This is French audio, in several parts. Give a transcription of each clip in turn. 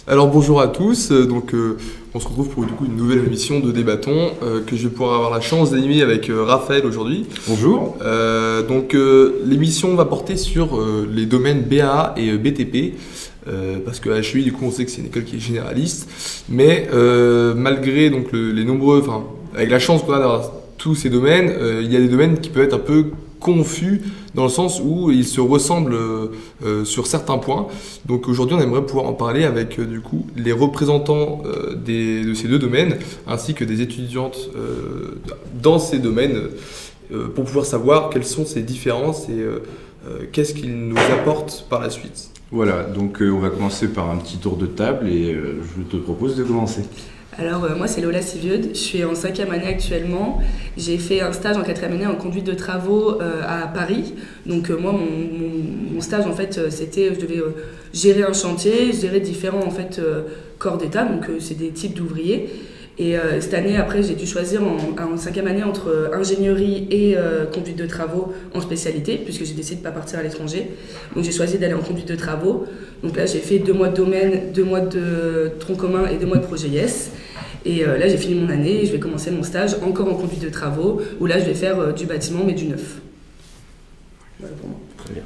Alors bonjour à tous, on se retrouve pour du coup une nouvelle émission de Débattons que je vais pouvoir avoir la chance d'animer avec Raphaël aujourd'hui. Bonjour. L'émission va porter sur les domaines BAA et BTP. Parce que HEI, du coup, on sait que c'est une école qui est généraliste, mais malgré donc les nombreux, avec la chance qu'on a d'avoir tous ces domaines, il y a des domaines qui peuvent être un peu confus dans le sens où ils se ressemblent sur certains points. Donc aujourd'hui, on aimerait pouvoir en parler avec du coup les représentants de ces deux domaines, ainsi que des étudiantes dans ces domaines, pour pouvoir savoir quelles sont ces différences et qu'est-ce qu'ils nous apportent par la suite. Voilà, donc on va commencer par un petit tour de table et je te propose de commencer. Alors moi c'est Lola Sivieux, je suis en 5e année actuellement. J'ai fait un stage en 4e année en conduite de travaux à Paris. Donc moi mon stage en fait c'était, je devais gérer un chantier, gérer différents en fait corps d'état, donc c'est des types d'ouvriers. Et cette année, après, j'ai dû choisir en 5e année entre ingénierie et conduite de travaux en spécialité, puisque j'ai décidé de ne pas partir à l'étranger. Donc j'ai choisi d'aller en conduite de travaux. Donc là, j'ai fait 2 mois de domaine, 2 mois de tronc commun et 2 mois de projet YES. Et là, j'ai fini mon année et je vais commencer mon stage encore en conduite de travaux, où là, je vais faire du bâtiment, mais du neuf. Voilà pour moi. Très bien.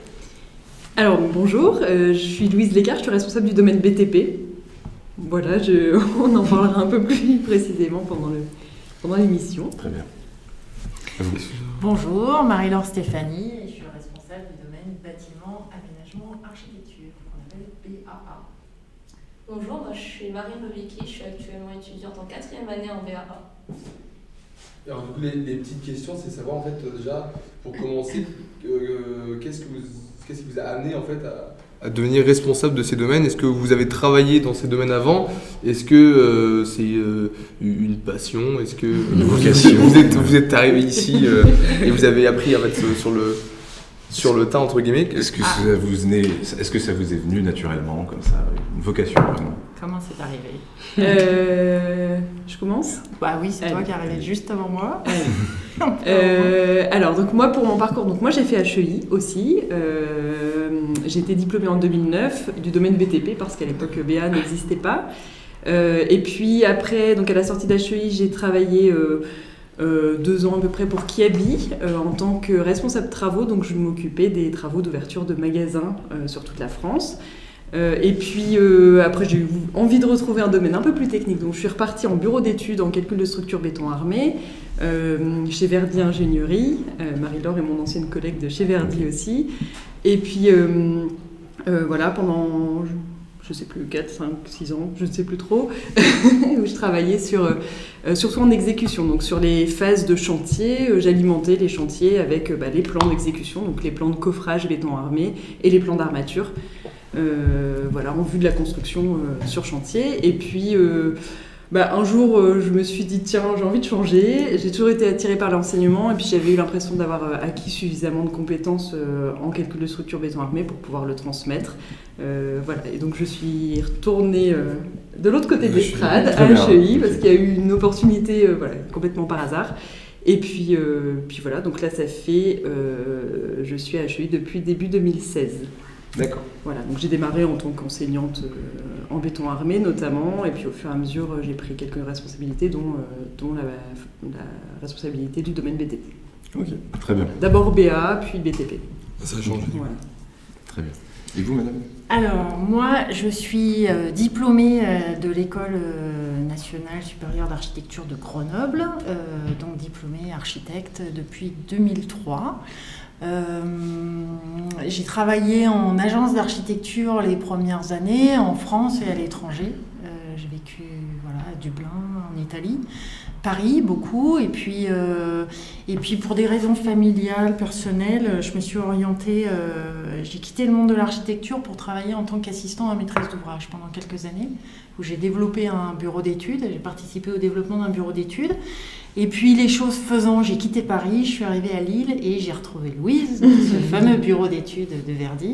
Alors bonjour, je suis Louise Lécart, je suis responsable du domaine BTP. Voilà, on en parlera un peu plus précisément pendant l'émission. Très bien. Bonjour, Marie-Laure Stéphanie, et je suis responsable du domaine bâtiment, aménagement, architecture, qu'on appelle BAA. Bonjour, moi je suis Marine Novicki, je suis actuellement étudiante en 4e année en BAA. Alors du coup, les petites questions, c'est savoir en fait déjà, pour commencer, qu'est-ce qui vous a amené en fait à devenir responsable de ces domaines? Est-ce que vous avez travaillé dans ces domaines avant? Est-ce que c'est une passion? Est-ce que une vocation? Vous êtes arrivé ici et vous avez appris à mettre sur le tas entre guillemets? Est-ce que ça vous est venu naturellement comme ça, une vocation vraiment? Comment c'est arrivé? Je commence? Bah oui, c'est toi qui es arrivé juste avant moi. Alors, donc moi, pour mon parcours, donc moi j'ai fait HEI aussi. J'ai été diplômée en 2009 du domaine BTP parce qu'à l'époque BA n'existait pas. Et puis après, donc à la sortie d'HEI, j'ai travaillé 2 ans à peu près pour Kiabi en tant que responsable travaux. Donc je m'occupais des travaux d'ouverture de magasins sur toute la France. Et puis après j'ai eu envie de retrouver un domaine un peu plus technique, donc je suis repartie en bureau d'études en calcul de structure béton armé chez Verdi Ingénierie. Marie-Laure est mon ancienne collègue de chez Verdi aussi. Et puis voilà, pendant je sais plus 4, 5, 6 ans, je ne sais plus trop, où je travaillais surtout en exécution, donc sur les phases de chantier. J'alimentais les chantiers avec les plans d'exécution, donc les plans de coffrage béton armé et les plans d'armature. Voilà, en vue de la construction sur chantier. Et puis un jour je me suis dit tiens, j'ai envie de changer. J'ai toujours été attirée par l'enseignement et puis j'avais eu l'impression d'avoir acquis suffisamment de compétences en calcul de structure béton armé pour pouvoir le transmettre. Voilà, et donc je suis retournée de l'autre côté de l'estrade à HEI parce qu'il y a eu une opportunité complètement par hasard. Et puis voilà, donc là ça fait je suis à HEI depuis début 2016. D'accord. Voilà, donc j'ai démarré en tant qu'enseignante en béton armé notamment, et puis au fur et à mesure j'ai pris quelques responsabilités, dont la responsabilité du domaine BTP. Ok, très bien. D'abord BA, puis BTP. Ça a changé. Voilà. Très bien. Et vous, madame? Alors, moi, je suis diplômée de l'École nationale supérieure d'architecture de Grenoble, donc diplômée architecte depuis 2003. J'ai travaillé en agence d'architecture les premières années en France et à l'étranger. J'ai vécu à Dublin, en Italie, Paris beaucoup, et puis pour des raisons familiales, personnelles, je me suis orientée, j'ai quitté le monde de l'architecture pour travailler en tant qu'assistant à maîtresse d'ouvrage pendant quelques années, où j'ai développé un bureau d'études, j'ai participé au développement d'un bureau d'études. Et puis les choses faisant, j'ai quitté Paris, je suis arrivée à Lille et j'ai retrouvé Louise, ce fameux bureau d'études de Verdi,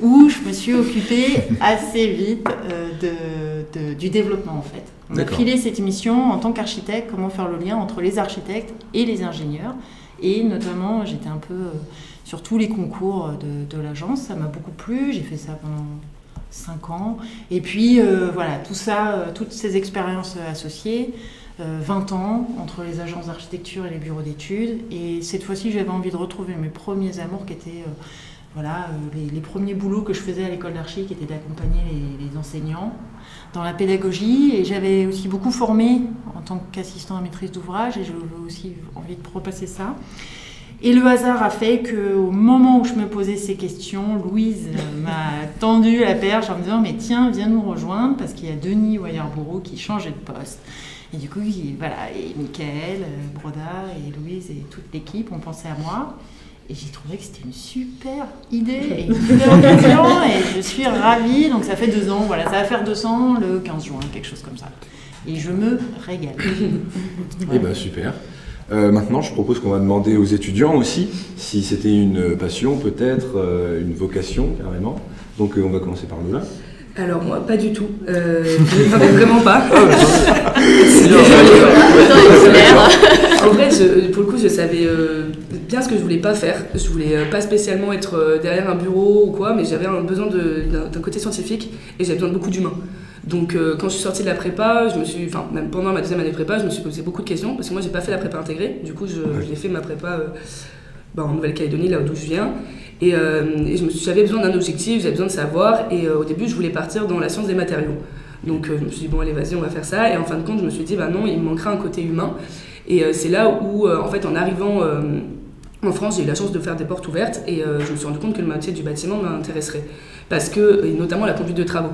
où je me suis occupée assez vite du développement en fait. On m'a filé cette mission en tant qu'architecte, comment faire le lien entre les architectes et les ingénieurs. Et notamment, j'étais un peu sur tous les concours de l'agence, ça m'a beaucoup plu, j'ai fait ça pendant 5 ans. Et puis voilà, tout ça, toutes ces expériences associées, 20 ans entre les agences d'architecture et les bureaux d'études. Et cette fois-ci, j'avais envie de retrouver mes premiers amours qui étaient les premiers boulots que je faisais à l'école d'archi, qui étaient d'accompagner les enseignants dans la pédagogie. Et j'avais aussi beaucoup formé en tant qu'assistant à maîtrise d'ouvrage et j'avais aussi envie de repasser ça. Et le hasard a fait qu'au moment où je me posais ces questions, Louise m'a tendu la perche en me disant « Mais tiens, viens nous rejoindre parce qu'il y a Denis Weyerbourou qui changeait de poste. » Et du coup, voilà, et Mickaël, Broda et Louise et toute l'équipe ont pensé à moi. Et j'ai trouvé que c'était une super idée et une super occasion et je suis ravie. Donc ça fait 2 ans, voilà, ça va faire 2 ans le 15 juin, quelque chose comme ça. Et je me régale. Eh ben super. Maintenant, je propose qu'on va demander aux étudiants aussi si c'était une passion, peut-être une vocation carrément. Donc on va commencer par Lola. Alors moi, pas du tout. Vraiment pas. En vrai, pour le coup, je savais bien ce que je voulais pas faire. Je voulais pas spécialement être derrière un bureau ou quoi, mais j'avais un besoin d'un côté scientifique et j'avais besoin de beaucoup d'humains. Donc quand je suis sortie de la prépa, même pendant ma 2e année de prépa, je me suis posé beaucoup de questions parce que moi j'ai pas fait la prépa intégrée. Du coup, j'ai fait ma prépa en Nouvelle-Calédonie, là d'où je viens. Et j'avais besoin d'un objectif, j'avais besoin de savoir. Et au début, je voulais partir dans la science des matériaux. Donc je me suis dit, bon allez, vas-y, on va faire ça. Et en fin de compte, je me suis dit, bah non, il me manquera un côté humain. Et c'est là où, en fait, en arrivant en France, j'ai eu la chance de faire des portes ouvertes. Et je me suis rendu compte que le métier du bâtiment m'intéresserait. Et notamment la conduite de travaux.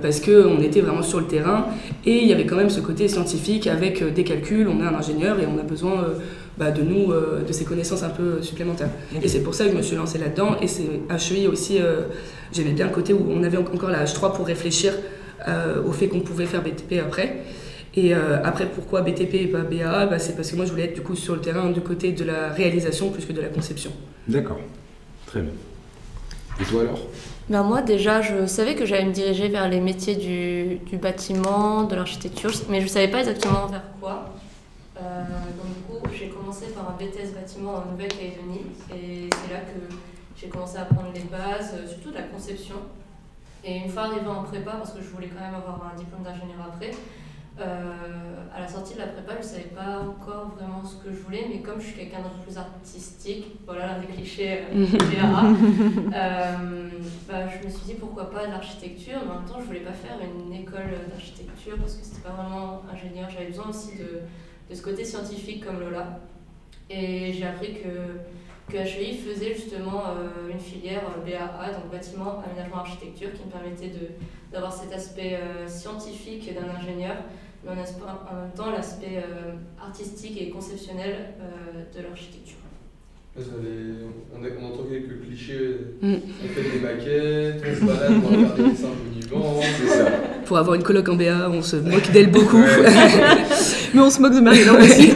Parce qu'on était vraiment sur le terrain et il y avait quand même ce côté scientifique avec des calculs, on est un ingénieur et on a besoin de ces connaissances un peu supplémentaires. Et c'est pour ça que je me suis lancée là-dedans et c'est HEI aussi, j'aimais bien le côté où on avait encore la H3 pour réfléchir au fait qu'on pouvait faire BTP après. Et après, pourquoi BTP et pas BA? C'est parce que moi je voulais être du coup sur le terrain du côté de la réalisation plus que de la conception. D'accord, très bien. Et toi alors? Ben moi déjà je savais que j'allais me diriger vers les métiers du bâtiment, de l'architecture, mais je ne savais pas exactement vers quoi. Donc du coup j'ai commencé par un BTS bâtiment en Nouvelle-Calédonie et c'est là que j'ai commencé à apprendre les bases, surtout de la conception. Et une fois arrivée en prépa, parce que je voulais quand même avoir un diplôme d'ingénieur après, à la sortie de la prépa, je ne savais pas encore vraiment ce que je voulais, mais comme je suis quelqu'un d'un peu plus artistique, voilà l'un des clichés BAA, je me suis dit pourquoi pas de l'architecture, mais en même temps je ne voulais pas faire une école d'architecture parce que c'était pas vraiment ingénieur, j'avais besoin aussi de ce côté scientifique comme Lola. Et j'ai appris que HEI faisait justement une filière BAA, donc bâtiment, aménagement, architecture, qui me permettait d'avoir cet aspect scientifique d'un ingénieur, mais en même temps l'aspect artistique et conceptionnel de l'architecture. On entend quelques clichés, on fait des maquettes, on se balade, on regarde des dessins vivants, c'est ça. Pour avoir une coloc en BA, on se moque d'elle beaucoup. Mais on se moque de Marie-Laure aussi.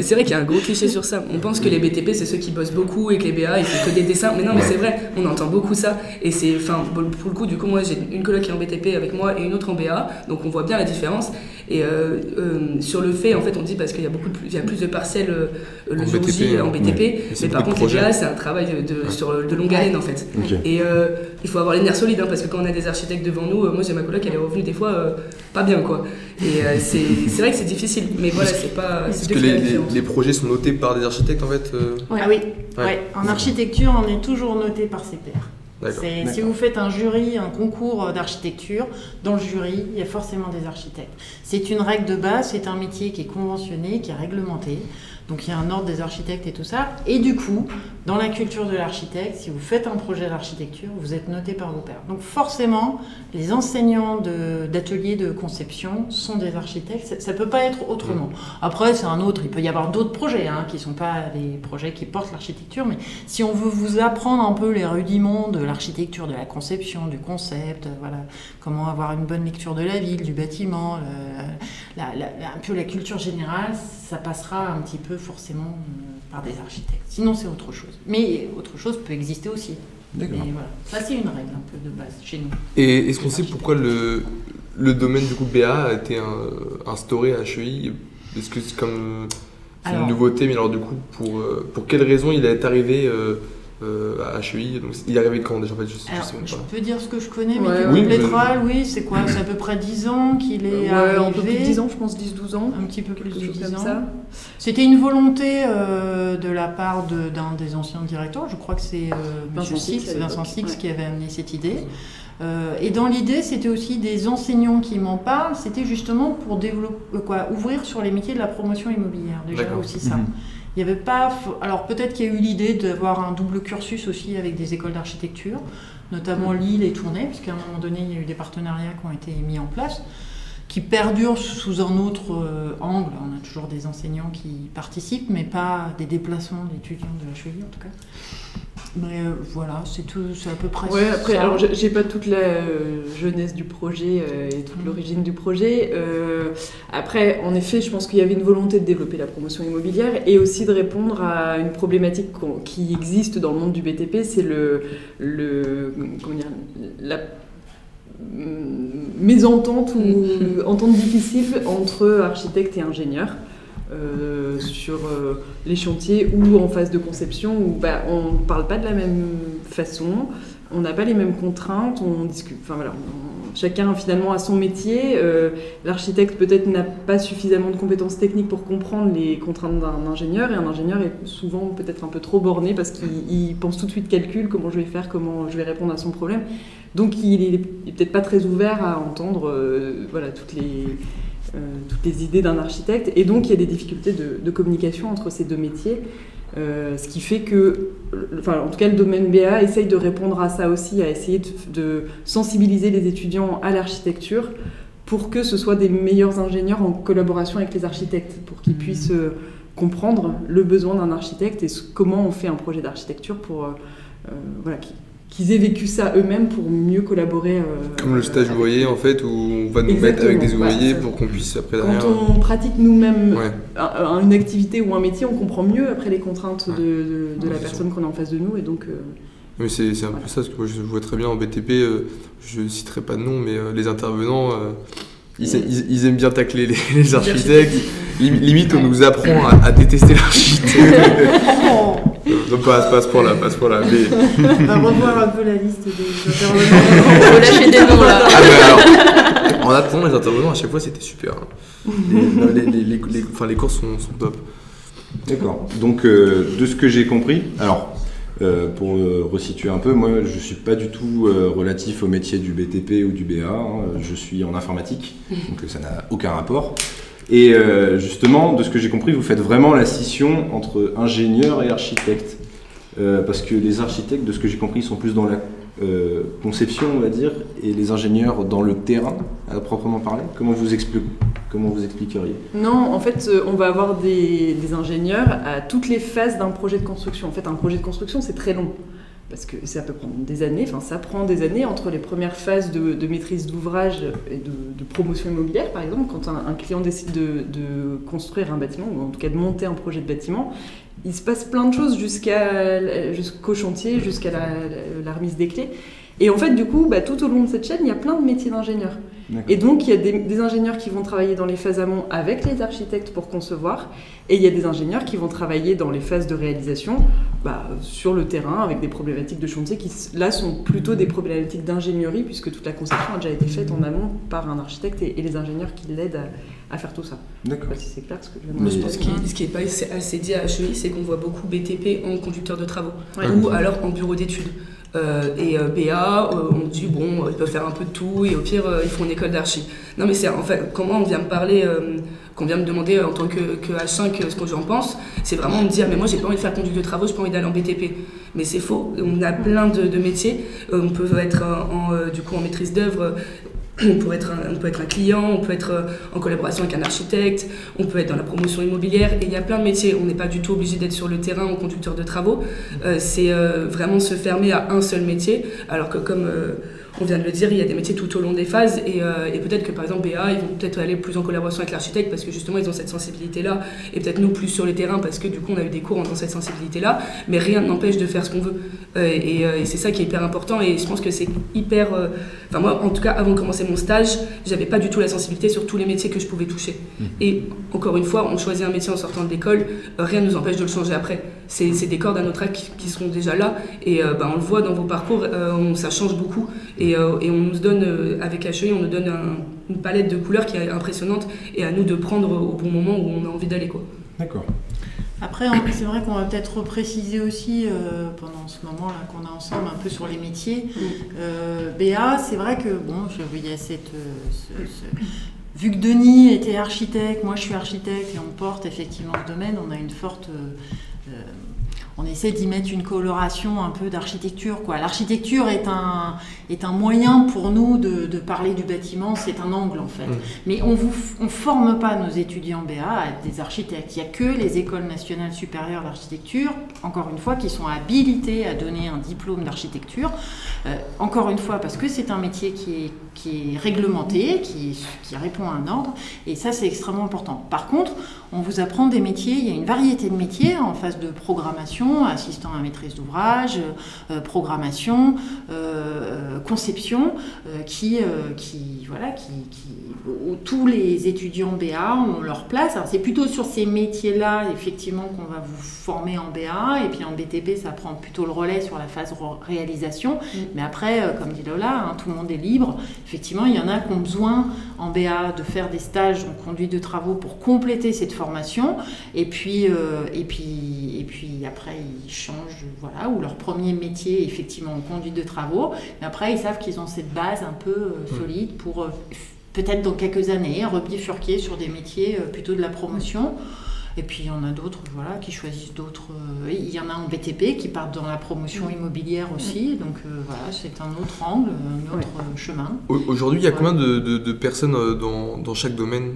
C'est vrai qu'il y a un gros cliché sur ça. On pense que les BTP c'est ceux qui bossent beaucoup et que les BA ils font que des dessins. Mais non, mais c'est vrai, on entend beaucoup ça. Et pour le coup, du coup, moi j'ai une coloc qui est en BTP avec moi et une autre en BA, donc on voit bien la différence. Et sur le fait, en fait, on dit parce qu'il y a plus de parcelles le jour J en BTP, mais par contre, les BA c'est un travail de longue haleine en fait. Okay. Et il faut avoir les nerfs solides parce que quand on a des architectes devant nous, moi j'ai ma coloc, elle est revenue des fois pas bien quoi. Et c'est vrai que c'est difficile, mais voilà, c'est pas. Est-ce que les projets sont notés par des architectes en fait Ah oui, ouais. En architecture, on est toujours noté par ses pairs. Si vous faites un jury, un concours d'architecture, dans le jury, il y a forcément des architectes. C'est une règle de base, c'est un métier qui est conventionné, qui est réglementé. Donc il y a un ordre des architectes et tout ça. Et du coup, dans la culture de l'architecte, si vous faites un projet d'architecture, vous êtes noté par vos pairs. Donc forcément, les enseignants d'ateliers de conception sont des architectes. Ça ne peut pas être autrement. Après, c'est il peut y avoir d'autres projets qui ne sont pas les projets qui portent l'architecture. Mais si on veut vous apprendre un peu les rudiments de l'architecture, de la conception, du concept, voilà, comment avoir une bonne lecture de la ville, du bâtiment, un peu la culture générale, ça passera un petit peu forcément par des architectes. Sinon, c'est autre chose. Mais autre chose peut exister aussi. D'accord. Mais voilà. Ça, c'est une règle un peu de base chez nous. Et est-ce qu'on sait pourquoi le domaine du coup BA a été instauré à HEI? Est-ce que c'est une nouveauté? Mais alors du coup, pour quelle raison il est arrivé à HEI. Donc, il est arrivé quand déjà en fait, je sais même Je pas. peux dire ce que je connais, mais Ouais, du coup, oui, Plétral, oui, c'est quoi? C'est à peu près 10 ans qu'il est arrivé. Un peu plus de 10 ans, je pense 10-12 ans. Un petit peu plus de Quelque chose 10 comme ans. ça. C'était une volonté de la part d'un des anciens directeurs, je crois que c'est Vincent Six, Vincent Six ouais. qui avait amené cette idée. Et dans l'idée, c'était aussi des enseignants qui m'en parlent, c'était justement pour développer, ouvrir sur les métiers de la promotion immobilière, déjà D'accord. aussi ça. Il y avait pas. Alors peut-être qu'il y a eu l'idée d'avoir un double cursus aussi avec des écoles d'architecture, notamment Lille et Tournai, puisqu'à un moment donné, il y a eu des partenariats qui ont été mis en place, qui perdurent sous un autre angle. On a toujours des enseignants qui participent, mais pas des déplacements d'étudiants de HEI en tout cas. Mais voilà, c'est tout, c'est à peu près Ouais, après, ça. alors j'ai pas toute la jeunesse du projet et toute l'origine du projet. Après, en effet, je pense qu'il y avait une volonté de développer la promotion immobilière et aussi de répondre à une problématique qui existe dans le monde du BTP, c'est comment dire, la mésentente ou entente difficile entre architectes et ingénieurs. Sur les chantiers ou en phase de conception où on ne parle pas de la même façon, on n'a pas les mêmes contraintes, on discute, enfin voilà, chacun finalement a son métier, l'architecte peut-être n'a pas suffisamment de compétences techniques pour comprendre les contraintes d'un ingénieur et un ingénieur est souvent peut-être un peu trop borné parce qu'il pense tout de suite calcul, comment je vais faire, comment je vais répondre à son problème, donc il est peut-être pas très ouvert à entendre voilà, toutes les idées d'un architecte, et donc il y a des difficultés de communication entre ces deux métiers, ce qui fait que, en tout cas le domaine BA essaye de répondre à ça aussi, à essayer de sensibiliser les étudiants à l'architecture pour que ce soit des meilleurs ingénieurs en collaboration avec les architectes, pour qu'ils puissent comprendre le besoin d'un architecte et comment on fait un projet d'architecture pour voilà, qu'ils aient vécu ça eux-mêmes pour mieux collaborer. Comme le stage ouvrier en fait, où on va nous Exactement, mettre avec des voilà, ouvriers ça. pour qu'on puisse après Quand derrière. on pratique nous-mêmes Ouais. une activité ou un métier, on comprend mieux après les contraintes Ouais. de la Ouais, personne qu'on a en face de nous, et donc Mais c'est un peu ça, parce que moi je vois très bien en BTP, je ne citerai pas de nom, mais les intervenants, ils aiment bien tacler les architectes. Limite, on nous apprend à détester l'architecte. Non, pas à ce point-là, mais... On va revoir un peu la liste des intervenants. On peut lâcher des noms là. Ah, mais alors, en attendant, les intervenants, à chaque fois, c'était super. Hein. Les cours sont top. D'accord. Donc, de ce que j'ai compris, alors, pour resituer un peu, moi, je suis pas du tout relatif au métier du BTP ou du BA. Hein. Je suis en informatique, donc ça n'a aucun rapport. Et justement, de ce que j'ai compris, vous faites vraiment la scission entre ingénieur et architecte. Parce que les architectes, de ce que j'ai compris, sont plus dans la conception, on va dire, et les ingénieurs dans le terrain, à proprement parler. Comment vous expliqueriez? non, en fait, on va avoir des ingénieurs à toutes les phases d'un projet de construction. En fait, un projet de construction, c'est très long. Parce que ça peut prendre des années, ça prend des années entre les premières phases de maîtrise d'ouvrage et de promotion immobilière, par exemple, quand un client décide de construire un bâtiment, ou en tout cas de monter un projet de bâtiment, il se passe plein de choses jusqu'au chantier, jusqu'à la remise des clés. Et en fait, du coup, tout au long de cette chaîne, il y a plein de métiers d'ingénieurs. Et donc, il y a des ingénieurs qui vont travailler dans les phases amont avec les architectes pour concevoir, et il y a des ingénieurs qui vont travailler dans les phases de réalisation sur le terrain avec des problématiques de chantier qui, là, sont plutôt des problématiques d'ingénierie, puisque toute la conception a déjà été faite en amont par un architecte et les ingénieurs qui l'aident à faire tout ça. D'accord. Je sais pas si c'est clair ce que je viens de Moi, dire. je pense que ce qui n'est pas assez dit à HEI, c'est qu'on voit beaucoup BTP en conducteur de travaux Ouais. ou alors en bureau d'études. BA, on dit bon, ils peuvent faire un peu de tout et au pire, ils font une école d'archi. Non, mais c'est en fait, quand on vient me parler, qu'on vient me demander en tant que H5 ce que j'en pense, c'est vraiment me dire, mais moi j'ai pas envie de faire conduite de travaux, j'ai pas envie d'aller en BTP. Mais c'est faux, on a plein de métiers, on peut être en maîtrise d'œuvre. On peut être un client, on peut être en collaboration avec un architecte, on peut être dans la promotion immobilière, et il y a plein de métiers. On n'est pas du tout obligé d'être sur le terrain en conducteur de travaux. C'est vraiment se fermer à un seul métier, alors que comme on vient de le dire, il y a des métiers tout au long des phases et peut-être que par exemple BA, ils vont peut-être aller plus en collaboration avec l'architecte parce que justement ils ont cette sensibilité-là et peut-être nous plus sur le terrain parce que du coup on a eu des cours dans cette sensibilité-là, mais rien n'empêche de faire ce qu'on veut et c'est ça qui est hyper important et je pense que c'est hyper... Enfin moi en tout cas avant de commencer mon stage, j'avais pas du tout la sensibilité sur tous les métiers que je pouvais toucher. Et encore une fois, on choisit un métier en sortant de l'école, rien ne nous empêche de le changer après. C'est des cordes à notre arc qui seront déjà là et on le voit dans vos parcours, ça change beaucoup et on nous donne, avec HEI, on nous donne une palette de couleurs qui est impressionnante et à nous de prendre au bon moment où on a envie d'aller, quoi. D'accord. Après, c'est vrai qu'on va peut-être repréciser aussi pendant ce moment-là qu'on a ensemble un peu sur les métiers. BA, c'est vrai que il y a vu que Denis était architecte, moi je suis architecte et on porte effectivement ce domaine, on a une forte... on essaie d'y mettre une coloration un peu d'architecture, quoi. L'architecture est un moyen pour nous de parler du bâtiment, c'est un angle en fait. Mais on forme pas nos étudiants BA à être des architectes. Il n'y a que les écoles nationales supérieures d'architecture, encore une fois, qui sont habilitées à donner un diplôme d'architecture. Encore une fois, parce que c'est un métier qui est réglementé, qui répond à un ordre, et ça c'est extrêmement important. Par contre, on vous apprend des métiers, il y a une variété de métiers en phase de programmation, assistant à maîtrise d'ouvrage, programmation, conception, où tous les étudiants BA ont leur place. Alors c'est plutôt sur ces métiers-là, effectivement, qu'on va vous former en BA, et puis en BTP, ça prend plutôt le relais sur la phase réalisation. Mais après, comme dit Lola, tout le monde est libre. Effectivement, il y en a qui ont besoin en BA de faire des stages en conduite de travaux pour compléter cette formation, et puis après ils changent, voilà, ou leur premier métier effectivement en conduite de travaux, mais après ils savent qu'ils ont cette base un peu solide pour peut-être dans quelques années rebifurquer sur des métiers plutôt de la promotion. Et puis il y en a d'autres, voilà, qui choisissent d'autres. Il y en a en BTP qui partent dans la promotion immobilière aussi. Donc voilà, c'est un autre angle, un autre chemin. Aujourd'hui, il y a combien de personnes dans chaque domaine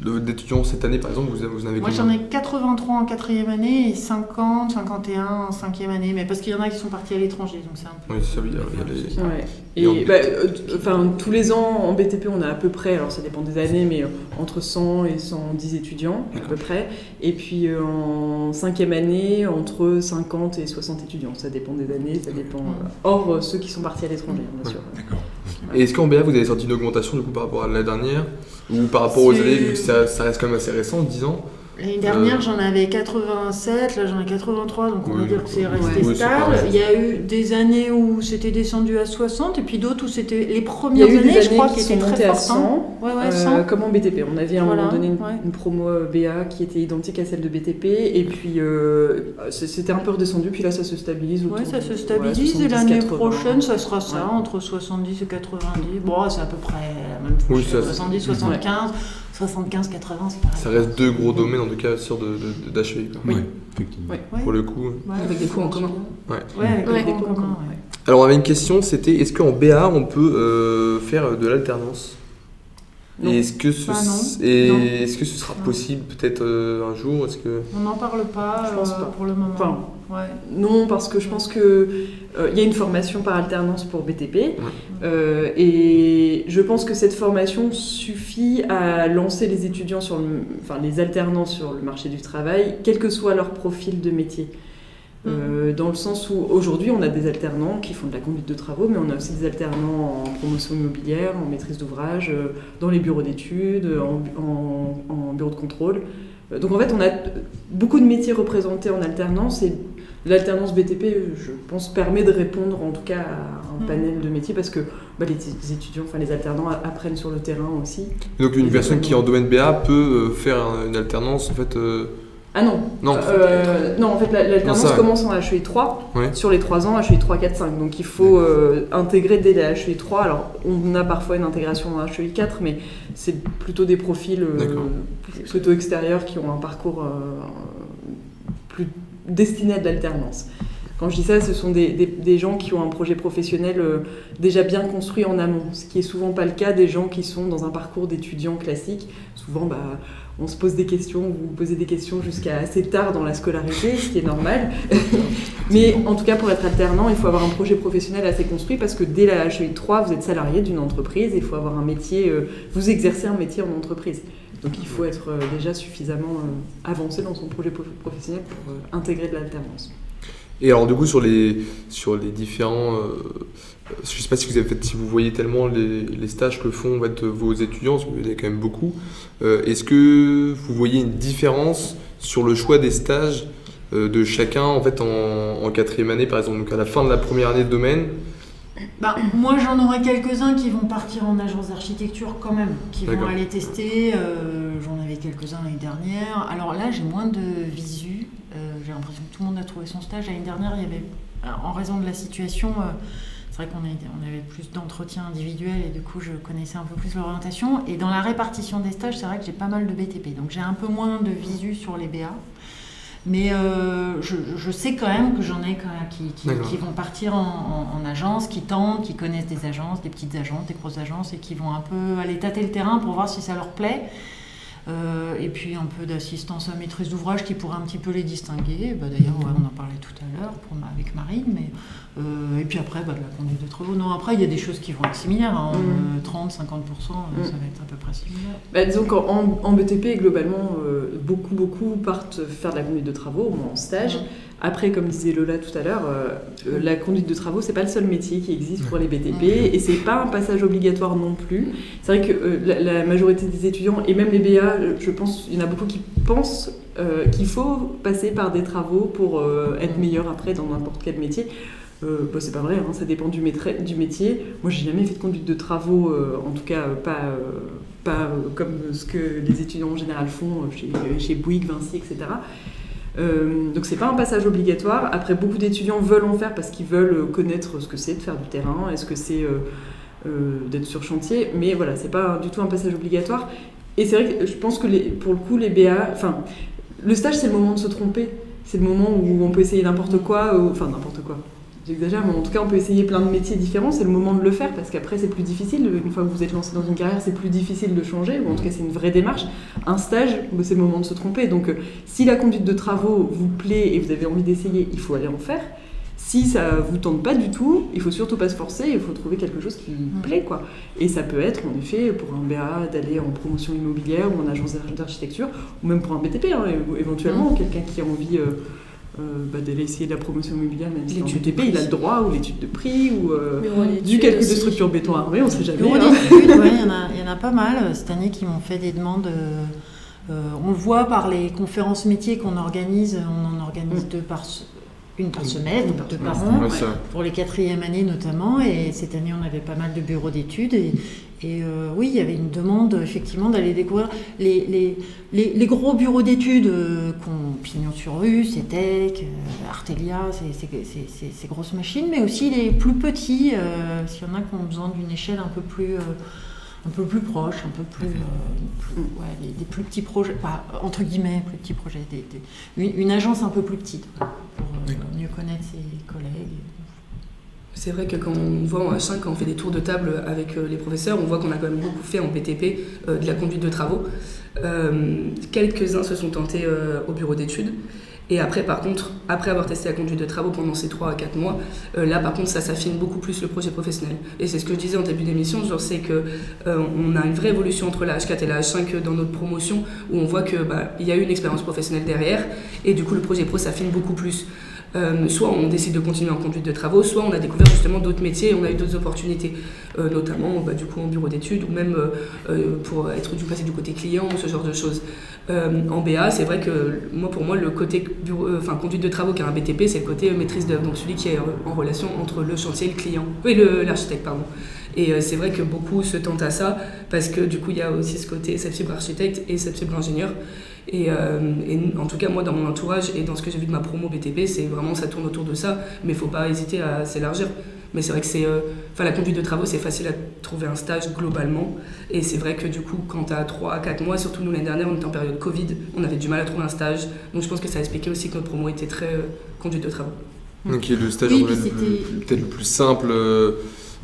d'étudiants cette année, par exemple, vous en avez Moi, combien? j'en ai 83 en 4e année et 50, 51 en 5e année. Mais parce qu'il y en a qui sont partis à l'étranger, donc c'est un peu... Oui, ça veut dire. Tous les ans, en BTP, on a à peu près, alors ça dépend des années, mais entre 100 et 110 étudiants, à peu près. Et puis en 5e année, entre 50 et 60 étudiants. Ça dépend des années, ça dépend... hors ceux qui sont partis à l'étranger, bien sûr. D'accord. Et est-ce qu'en BA, vous avez sorti une augmentation du coup, par rapport à l'année dernière? Ou par rapport aux années, vu que ça reste quand même assez récent, 10 ans? L'année dernière, j'en avais 87, là j'en ai 83, donc on va dire que c'est resté stable. Il y a eu des années où c'était descendu à 60, et puis d'autres où c'était les premières années, je crois, qui étaient très fortes. Ouais, 100. Comme en BTP, on avait à un moment donné une promo BA qui était identique à celle de BTP, et puis c'était un peu redescendu, puis là ça se stabilise. Oui, ça se stabilise, et l'année prochaine, ça sera ça, entre 70 et 90. Bon, c'est à peu près la même chose, 70, 75. 75-80, c'est pareil. Ça reste deux gros domaines en tout cas sur d'HEI. Oui, effectivement. Pour le coup. Avec des cours en commun. Avec des cours en commun. Alors on avait une question, c'était est-ce qu'en BA on peut faire de l'alternance? Non. Et est-ce que ce sera possible peut-être un jour? On n'en parle pas, je pense pas pour le moment. Enfin, non, parce que je pense que y a une formation par alternance pour BTP, et je pense que cette formation suffit à lancer les étudiants les alternants sur le marché du travail, quel que soit leur profil de métier. Dans le sens où aujourd'hui on a des alternants qui font de la conduite de travaux, mais on a aussi des alternants en promotion immobilière, en maîtrise d'ouvrage, dans les bureaux d'études, en bureau de contrôle. Donc en fait on a beaucoup de métiers représentés en alternance, et l'alternance BTP, je pense, permet de répondre en tout cas à un panel de métiers, parce que les étudiants, les alternants apprennent sur le terrain aussi. Et donc une personne qui est en domaine BA peut faire une alternance en fait Ah non, non, en fait l'alternance commence en HEI 3, sur les 3 ans, HEI 3, 4, 5, donc il faut intégrer dès la HEI 3, alors on a parfois une intégration en HEI 4, mais c'est plutôt des profils plutôt extérieurs qui ont un parcours plus destiné à de l'alternance. Quand je dis ça, ce sont des gens qui ont un projet professionnel déjà bien construit en amont, ce qui est souvent pas le cas des gens qui sont dans un parcours d'étudiants classique. Souvent, on se pose des questions, vous posez des questions jusqu'à assez tard dans la scolarité, ce qui est normal. Mais en tout cas, pour être alternant, il faut avoir un projet professionnel assez construit parce que dès la HEI 3, vous êtes salarié d'une entreprise et il faut avoir un métier, vous exercez un métier en entreprise. Donc il faut être déjà suffisamment avancé dans son projet professionnel pour intégrer de l'alternance. Et alors du coup sur les différents, je ne sais pas si vous voyez tellement les stages que font vos étudiants, parce que vous en avez quand même beaucoup. Est-ce que vous voyez une différence sur le choix des stages de chacun en 4e année par exemple, donc à la fin de la première année de domaine? Moi j'en aurais quelques-uns qui vont partir en agence d'architecture quand même, qui vont aller tester, j'en avais quelques-uns l'année dernière. Alors là j'ai moins de visu, j'ai l'impression que tout le monde a trouvé son stage. L'année dernière il y avait, en raison de la situation, c'est vrai qu'on avait plus d'entretiens individuels et du coup je connaissais un peu plus l'orientation. Et dans la répartition des stages c'est vrai que j'ai pas mal de BTP, donc j'ai un peu moins de visu sur les BA. Mais je sais quand même que j'en ai qui vont partir en agence, qui tentent, qui connaissent des agences, des petites agences, des grosses agences et qui vont un peu aller tâter le terrain pour voir si ça leur plaît. Et puis un peu d'assistance à maîtrise d'ouvrage qui pourrait un petit peu les distinguer. D'ailleurs, on en parlait tout à l'heure avec Marine. Et puis après, de la conduite de travaux. Non, après, il y a des choses qui vont être similaires. 30-50%, ça va être à peu près similaire. Disons qu'en BTP, globalement, beaucoup partent faire de la conduite de travaux, au moins en stage. Après, comme disait Lola tout à l'heure, la conduite de travaux, c'est pas le seul métier qui existe pour les BTP et c'est pas un passage obligatoire non plus. C'est vrai que la majorité des étudiants et même les BA, je pense, il y en a beaucoup qui pensent qu'il faut passer par des travaux pour être meilleur après dans n'importe quel métier. C'est pas vrai, hein, ça dépend du métier. Moi, j'ai jamais fait de conduite de travaux, en tout cas pas comme ce que les étudiants en général font chez Bouygues, Vinci, etc. Donc c'est pas un passage obligatoire. Après, beaucoup d'étudiants veulent en faire parce qu'ils veulent connaître ce que c'est de faire du terrain, est-ce que c'est d'être sur chantier, mais voilà, c'est pas du tout un passage obligatoire. Et c'est vrai que je pense que pour le coup, les BA, le stage c'est le moment de se tromper, c'est le moment où on peut essayer n'importe quoi, n'importe quoi. J'exagère, mais en tout cas, on peut essayer plein de métiers différents. C'est le moment de le faire parce qu'après, c'est plus difficile. Une fois que vous êtes lancé dans une carrière, c'est plus difficile de changer. Ou en tout cas, c'est une vraie démarche. Un stage, c'est le moment de se tromper. Donc, si la conduite de travaux vous plaît et vous avez envie d'essayer, il faut aller en faire. Si ça vous tente pas du tout, il faut surtout pas se forcer. Il faut trouver quelque chose qui plaît, quoi. Et ça peut être, en effet, pour un BA, d'aller en promotion immobilière ou en agence d'architecture, ou même pour un BTP, hein, éventuellement, quelqu'un qui a envie d'aller essayer de la promotion immobilière, même si en BTP, il a le droit, ou l'étude de prix, ou du calcul de structure béton armé, on ne sait jamais. Bureau d'études, il y en a pas mal cette année qui m'ont fait des demandes. On le voit par les conférences métiers qu'on organise, on en organise une par semaine, deux par an, pour les 4e années notamment, et cette année on avait pas mal de bureaux d'études, et oui, il y avait une demande effectivement d'aller découvrir les gros bureaux d'études qu'on pignon sur rue, CETEC, Artelia, ces grosses machines, mais aussi les plus petits, s'il y en a qui ont besoin d'une échelle un peu plus proche, un peu plus, des plus petits projets, entre guillemets, plus petits projets, une agence un peu plus petite, pour mieux connaître ses collègues. C'est vrai que quand on voit en H5, quand on fait des tours de table avec les professeurs, on voit qu'on a quand même beaucoup fait en BTP de la conduite de travaux. Quelques-uns se sont tentés au bureau d'études. Et après, par contre, après avoir testé la conduite de travaux pendant ces 3 à 4 mois, là, par contre, ça s'affine beaucoup plus le projet professionnel. Et c'est ce que je disais en début d'émission, genre c'est qu'on a une vraie évolution entre la H4 et la H5 dans notre promotion, où on voit qu'il y a eu une expérience professionnelle derrière, et du coup, le projet pro s'affine beaucoup plus. Soit on décide de continuer en conduite de travaux, soit on a découvert justement d'autres métiers et on a eu d'autres opportunités, notamment du coup en bureau d'études ou même pour passer du côté client, ce genre de choses. En BA, c'est vrai que pour moi, le côté conduite de travaux qui est un BTP, c'est le côté maîtrise d'œuvre, donc celui qui est en relation entre le chantier et le client, l'architecte, pardon. Et c'est vrai que beaucoup se tentent à ça parce que du coup, il y a aussi ce côté cette fibre architecte et cette fibre ingénieur. Et en tout cas, moi, dans mon entourage et dans ce que j'ai vu de ma promo BTP, c'est vraiment, ça tourne autour de ça, mais il ne faut pas hésiter à s'élargir. Mais c'est vrai que la conduite de travaux, c'est facile à trouver un stage globalement. Et c'est vrai que du coup, quand tu as 3 à 4 mois, surtout nous l'année dernière, on était en période Covid, on avait du mal à trouver un stage. Donc je pense que ça a expliqué aussi que notre promo était très conduite de travaux. Donc le stage peut-être le plus simple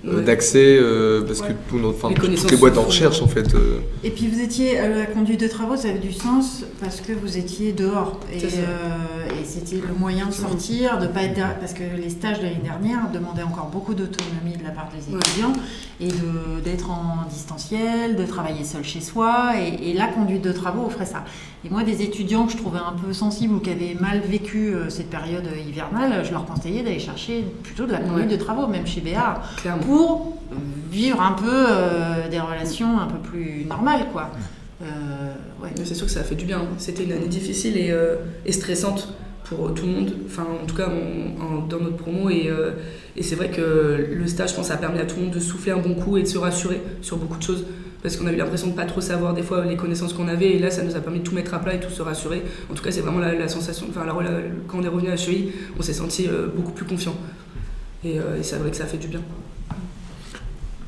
d'accès, parce que toutes les boîtes en recherche en fait. Et puis vous étiez, la conduite de travaux, ça avait du sens parce que vous étiez dehors. Et c'était le moyen de sortir, de pas être derrière, parce que les stages de l'année dernière demandaient encore beaucoup d'autonomie de la part des étudiants et d'être en distanciel, de travailler seul chez soi. Et la conduite de travaux offrait ça. Et moi, des étudiants que je trouvais un peu sensibles ou qui avaient mal vécu cette période hivernale, je leur conseillais d'aller chercher plutôt de la conduite de travaux, même chez BA, pour vivre un peu des relations un peu plus normales, quoi. C'est sûr que ça a fait du bien. C'était une année difficile et stressante pour tout le monde, enfin en tout cas dans notre promo, et c'est vrai que le stage, je pense, a permis à tout le monde de souffler un bon coup et de se rassurer sur beaucoup de choses, parce qu'on a eu l'impression de pas trop savoir des fois les connaissances qu'on avait, et là ça nous a permis de tout mettre à plat et tout se rassurer. En tout cas, c'est vraiment la sensation, quand on est revenu à HEI, on s'est senti beaucoup plus confiant, et c'est vrai que ça a fait du bien.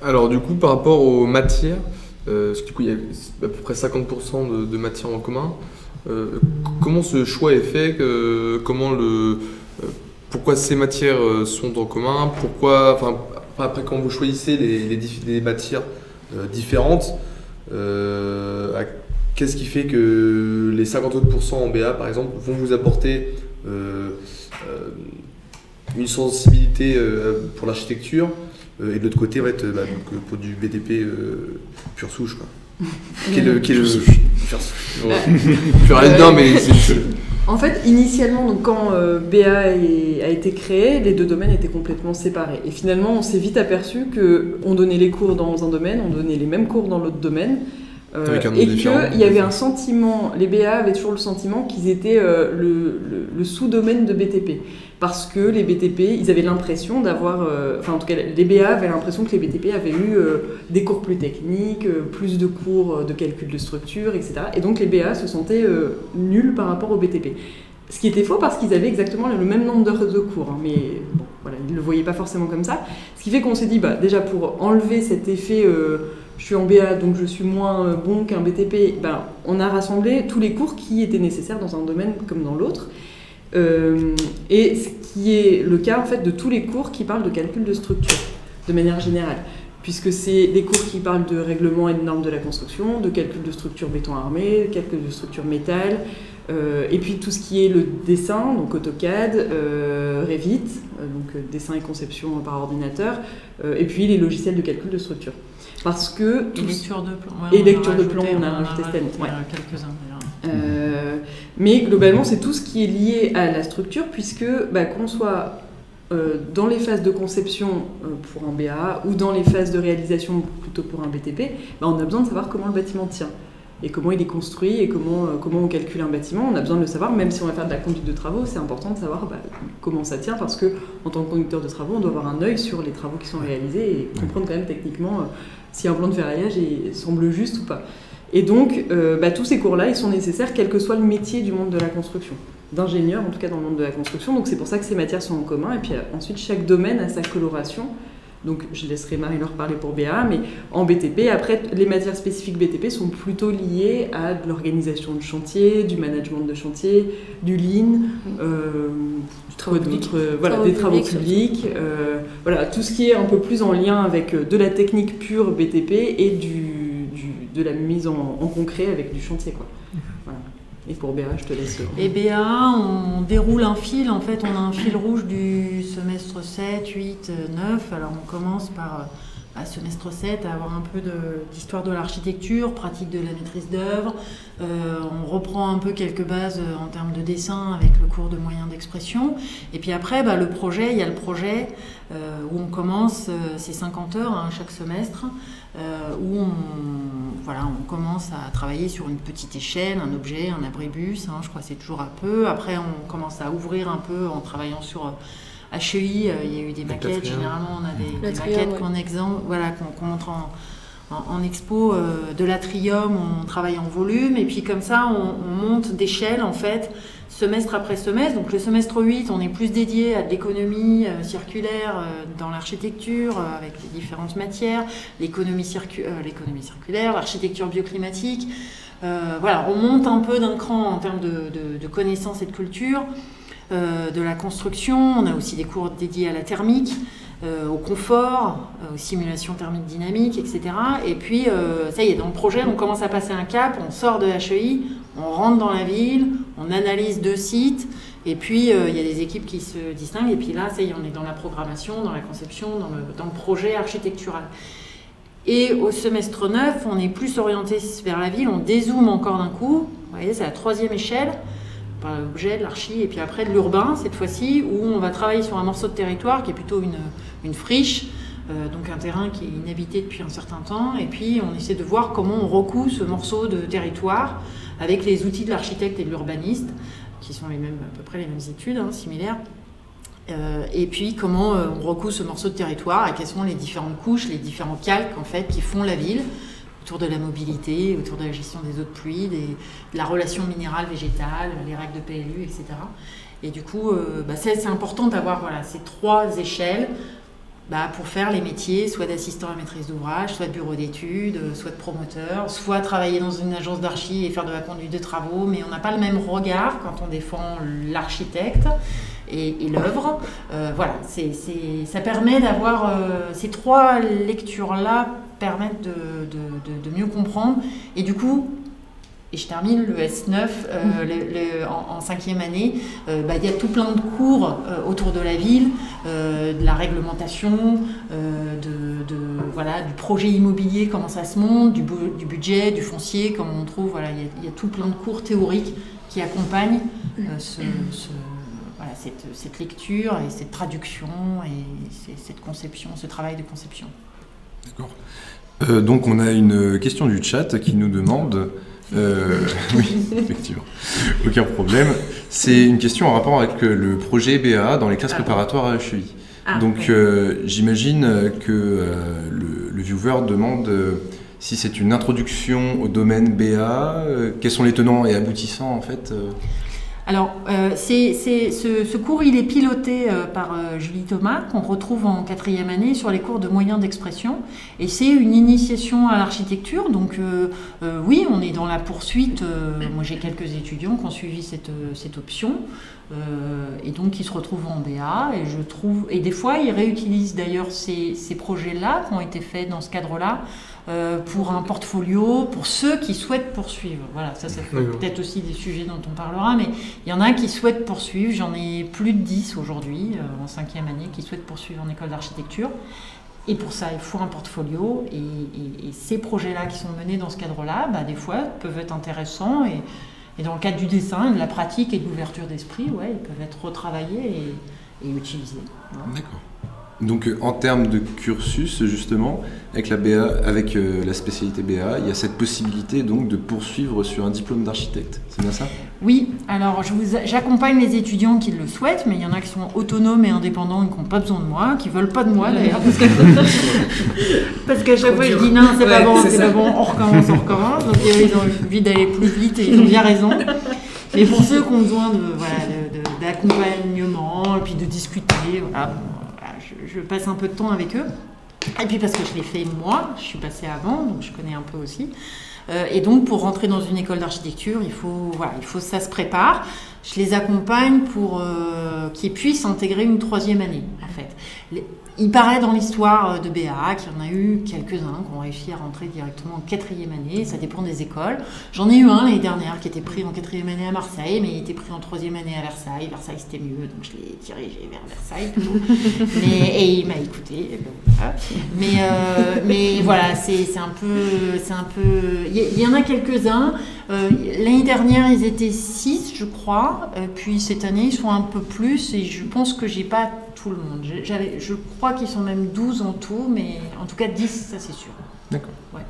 Alors du coup, par rapport aux matières, parce que du coup il y a à peu près 50% de matières en commun, comment ce choix est fait, pourquoi ces matières sont en commun, après quand vous choisissez les matières différentes, qu'est-ce qui fait que les 50 autres % en BA par exemple vont vous apporter une sensibilité pour l'architecture, et de l'autre côté donc, pour du BTP pure souche, quoi. En fait, initialement, donc, quand BA a été créé, les deux domaines étaient complètement séparés. Et finalement, on s'est vite aperçu qu'on donnait les cours dans un domaine, on donnait les mêmes cours dans l'autre domaine. Et qu'il y avait un sentiment, les BA avaient toujours le sentiment qu'ils étaient le sous-domaine de BTP. Parce que les BTP, ils avaient l'impression d'avoir... en tout cas, les BA avaient l'impression que les BTP avaient eu des cours plus techniques, plus de cours de calcul de structure, etc. Et donc les BA se sentaient nuls par rapport aux BTP. Ce qui était faux parce qu'ils avaient exactement le même nombre d'heures de cours. Hein, mais bon, voilà, ils ne le voyaient pas forcément comme ça. Ce qui fait qu'on s'est dit, déjà pour enlever cet effet... je suis en BA, donc je suis moins bon qu'un BTP, on a rassemblé tous les cours qui étaient nécessaires dans un domaine comme dans l'autre. Et ce qui est le cas en fait de tous les cours qui parlent de calcul de structure, de manière générale. Puisque c'est des cours qui parlent de règlement et de normes de la construction, de calcul de structure béton armé, de calcul de structure métal, et puis tout ce qui est le dessin, donc AutoCAD, Revit, donc dessin et conception par ordinateur, et puis les logiciels de calcul de structure. Parce que... Et lecture de plan. Et lecture de plan, on a rajouté cette année. Quelques-uns d'ailleurs. Mais globalement, c'est tout ce qui est lié à la structure, puisque qu'on soit dans les phases de conception pour un BA ou dans les phases de réalisation plutôt pour un BTP, on a besoin de savoir comment le bâtiment tient et comment il est construit et comment on calcule un bâtiment. On a besoin de le savoir, même si on va faire de la conduite de travaux, c'est important de savoir comment ça tient, parce qu'en tant que conducteur de travaux, on doit avoir un œil sur les travaux qui sont réalisés et comprendre quand même techniquement si un plan de ferraillage semble juste ou pas. Et donc, tous ces cours-là, ils sont nécessaires, quel que soit le métier du monde de la construction, d'ingénieur en tout cas dans le monde de la construction. Donc c'est pour ça que ces matières sont en commun. Et puis ensuite, chaque domaine a sa coloration. Donc je laisserai Marie-Laure parler pour BA, mais en BTP, après, les matières spécifiques BTP sont plutôt liées à de l'organisation de chantier, du management de chantier, du lean, des travaux publics, tout ce qui est un peu plus en lien avec de la technique pure BTP et de la mise en concret avec du chantier, quoi. Voilà. Et pour BA, je te laisse. Et BA, on déroule un fil, en fait, on a un fil rouge du semestre 7, 8, 9. Alors on commence par, semestre 7, à avoir un peu d'histoire de l'architecture, pratique de la maîtrise d'œuvre. On reprend un peu quelques bases en termes de dessin avec le cours de moyens d'expression. Et puis après, il y a le projet où on commence, c'est 50 heures chaque semestre, où on commence à travailler sur une petite échelle, un objet, un abribus, je crois que c'est toujours un peu. Après, on commence à ouvrir un peu en travaillant sur HEI, il y a eu des maquettes, généralement on a des maquettes qu'on montre en expo de l'atrium, on travaille en volume, et puis comme ça on monte d'échelle en fait, semestre après semestre. Donc le semestre 8, on est plus dédié à de l'économie circulaire dans l'architecture, avec les différentes matières, l'économie circulaire, l'architecture bioclimatique. On monte un peu d'un cran en termes de connaissances et de culture. De la construction, on a aussi des cours dédiés à la thermique, au confort, aux simulations thermiques dynamiques, etc. Et puis, ça y est, dans le projet, on commence à passer un cap, on sort de HEI, on rentre dans la ville, on analyse 2 sites, et puis il y a des équipes qui se distinguent, et puis là, ça y est, on est dans la programmation, dans la conception, dans le projet architectural. Et au semestre 9, on est plus orienté vers la ville, on dézoome encore d'un coup, vous voyez, c'est la 3e échelle, par l'objet, de l'archi, et puis après de l'urbain, cette fois-ci, où on va travailler sur un morceau de territoire qui est plutôt une friche, donc un terrain qui est inhabité depuis un certain temps, et puis on essaie de voir comment on recoue ce morceau de territoire avec les outils de l'architecte et de l'urbaniste, qui sont à peu près les mêmes études, hein, similaires, et puis comment on recoue ce morceau de territoire, et quelles sont les différentes couches, les différents calques en fait, qui font la ville, autour de la mobilité, autour de la gestion des eaux de pluie, de la relation minérale-végétale, les règles de PLU, etc. Et du coup, c'est important d'avoir ces 3 échelles pour faire les métiers, soit d'assistant à maîtrise d'ouvrage, soit de bureau d'études, soit de promoteur, soit travailler dans une agence d'archi et faire de la conduite de travaux, mais on n'a pas le même regard quand on défend l'architecte et l'œuvre. Ça permet d'avoir ces 3 lectures-là permettent de mieux comprendre. Et du coup, et je termine le S9 en 5e année, il y a tout plein de cours autour de la ville, de la réglementation, du projet immobilier, comment ça se monte, du budget, du foncier, comment on trouve. Voilà, il y a tout plein de cours théoriques qui accompagnent cette lecture et cette traduction et cette conception, ce travail de conception. D'accord. Donc on a une question du chat qui nous demande, oui, effectivement, aucun problème, c'est une question en rapport avec le projet BA dans les classes préparatoires à HEI. Donc j'imagine que le viewer demande si c'est une introduction au domaine BA, quels sont les tenants et aboutissants en fait. Alors, ce cours, il est piloté par Julie Thomas, qu'on retrouve en 4e année sur les cours de moyens d'expression. Et c'est une initiation à l'architecture. Donc, oui, on est dans la poursuite. Moi, j'ai quelques étudiants qui ont suivi cette option. Et donc, qui se retrouvent en BA. Et des fois, ils réutilisent d'ailleurs ces projets-là qui ont été faits dans ce cadre-là. Pour un portfolio, pour ceux qui souhaitent poursuivre. Voilà, ça fait peut-être aussi des sujets dont on parlera, mais il y en a qui souhaitent poursuivre. J'en ai plus de 10 aujourd'hui, en 5e année, qui souhaitent poursuivre en école d'architecture. Et pour ça, il faut un portfolio. Et ces projets-là qui sont menés dans ce cadre-là, des fois, peuvent être intéressants. Et dans le cadre du dessin, de la pratique et de l'ouverture d'esprit, ils peuvent être retravaillés et utilisés. Voilà. D'accord. Donc en termes de cursus, justement, avec la BA, avec la spécialité BA, il y a cette possibilité donc de poursuivre sur un diplôme d'architecte. C'est bien ça ? Oui, alors j'accompagne les étudiants qui le souhaitent, mais il y en a qui sont autonomes et indépendants et qui n'ont pas besoin de moi, qui ne veulent pas de moi d'ailleurs, parce qu'à chaque fois je dis non, c'est pas bon, on recommence. Donc ils ont envie d'aller plus vite et ils ont bien raison. Mais pour ceux qui ont besoin d'accompagnement et puis de discuter, je passe un peu de temps avec eux. Et puis parce que je l'ai fait moi, je suis passée avant, donc je connais un peu aussi. Et donc pour rentrer dans une école d'architecture, il faut ça se prépare. Je les accompagne pour qu'ils puissent intégrer une 3e année, en fait. Il paraît dans l'histoire de BA qu'il y en a eu quelques-uns qui ont réussi à rentrer directement en 4e année, ça dépend des écoles. J'en ai eu un l'année dernière qui était pris en 4e année à Marseille, mais il était pris en 3e année à Versailles. Versailles c'était mieux, donc je l'ai dirigé vers Versailles plutôt. Et il m'a écouté. Mais voilà, c'est un peu... Il y en a quelques-uns. L'année dernière, ils étaient 6, je crois. Puis cette année, ils sont un peu plus. Et je pense que j'ai pas tout le monde. Je crois qu'ils sont même 12 en tout, mais en tout cas 10, ça c'est sûr. D'accord. Ouais.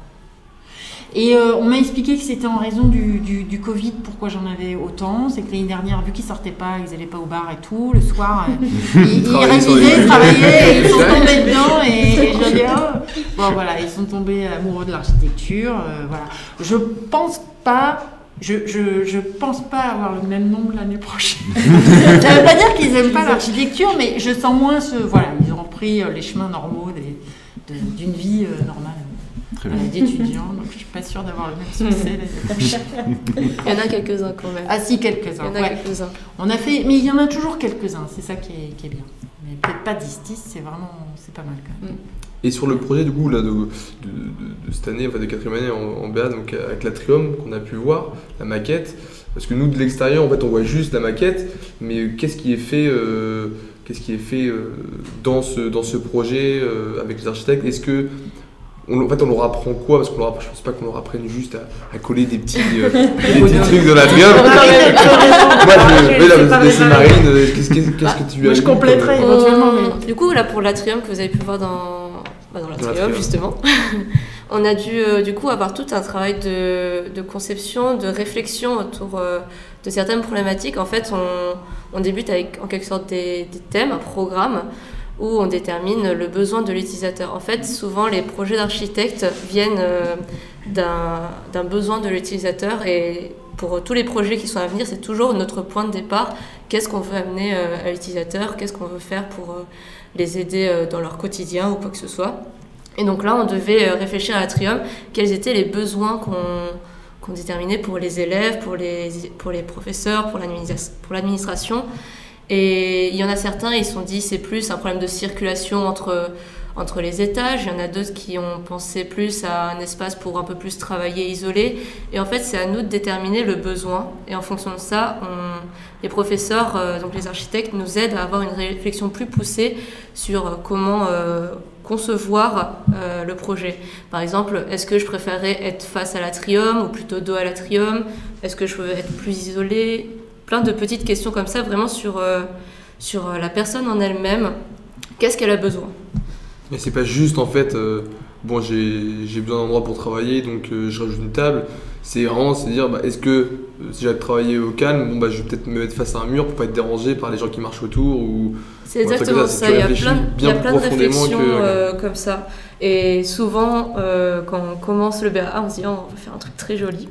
Et on m'a expliqué que c'était en raison du Covid, pourquoi j'en avais autant. C'est que l'année dernière, vu qu'ils sortaient pas, ils allaient pas au bar et tout, le soir, ils révisaient, travaillaient, et ils sont tombés dedans. Et je dis, bon voilà, ils sont tombés amoureux de l'architecture. Voilà. Je pense pas avoir le même nombre l'année prochaine. Ça ne veut pas dire qu'ils n'aiment pas l'architecture, mais je sens moins ils ont repris les chemins normaux d'une vie normale. Très d'étudiants, donc je ne suis pas sûre d'avoir le même succès l'année prochaine. Il y en a quelques-uns quand même. Ah si, quelques-uns. Il y en a quelques-uns. On a fait, mais il y en a toujours quelques-uns, c'est ça qui est bien. Mais peut-être pas 10, c'est pas mal quand même. Et sur le projet du coup là, de cette année, enfin de 4e année en BA, donc avec l'Atrium qu'on a pu voir, la maquette, parce que nous de l'extérieur en fait on voit juste la maquette, mais qu'est-ce qui est fait dans ce projet avec les architectes? Est-ce que on leur apprend quoi? Parce que je pense pas qu'on leur apprenne juste à coller des petits trucs dans l'Atrium. Moi, je Marine, qu'est-ce que tu lui as je compléterai éventuellement. Mais... Du coup, là, pour l'Atrium que vous avez pu voir dans l'Atrium, justement, on a dû du coup avoir tout un travail de conception, de réflexion autour de certaines problématiques. En fait, on débute avec en quelque sorte des thèmes, un programme, où on détermine le besoin de l'utilisateur. En fait, souvent, les projets d'architectes viennent d'un besoin de l'utilisateur, et pour tous les projets qui sont à venir, c'est toujours notre point de départ. Qu'est-ce qu'on veut amener à l'utilisateur? Qu'est-ce qu'on veut faire pour les aider dans leur quotidien ou quoi que ce soit? Et donc là, on devait réfléchir à l'Atrium, quels étaient les besoins qu'on déterminait pour les élèves, pour les professeurs, pour l'administration. Et il y en a certains, ils se sont dit c'est plus un problème de circulation entre les étages. Il y en a d'autres qui ont pensé plus à un espace pour un peu plus travailler isolé. Et en fait, c'est à nous de déterminer le besoin. Et en fonction de ça, les professeurs, donc les architectes, nous aident à avoir une réflexion plus poussée sur comment concevoir le projet. Par exemple, est-ce que je préférerais être face à l'Atrium ou plutôt dos à l'Atrium? Est-ce que je veux être plus isolé? Plein de petites questions comme ça, vraiment sur la personne en elle-même. Qu'est-ce qu'elle a besoin? Mais c'est pas juste en fait, bon j'ai besoin d'endroit pour travailler, donc je rajoute une table. C'est vraiment se dire, est-ce que si j'ai travaillé au calme, je vais peut-être me mettre face à un mur pour pas être dérangé par les gens qui marchent autour ou... C'est exactement ça, il y a plein de réflexions comme ça. Et souvent, quand on commence le BA, on se dit on va faire un truc très joli.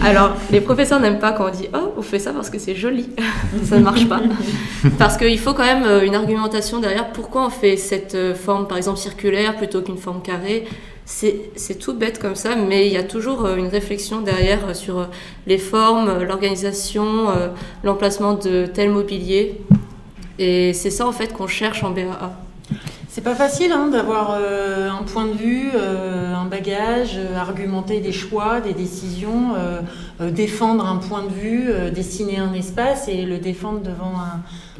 Alors, les professeurs n'aiment pas quand on dit on fait ça parce que c'est joli. Ça ne marche pas. Parce qu'il faut quand même une argumentation derrière pourquoi on fait cette forme, par exemple circulaire, plutôt qu'une forme carrée. C'est tout bête comme ça, mais il y a toujours une réflexion derrière sur les formes, l'organisation, l'emplacement de tel mobilier. Et c'est ça en fait qu'on cherche en BAA. C'est pas facile d'avoir un point de vue, un bagage, argumenter des choix, des décisions, défendre un point de vue, dessiner un espace et le défendre devant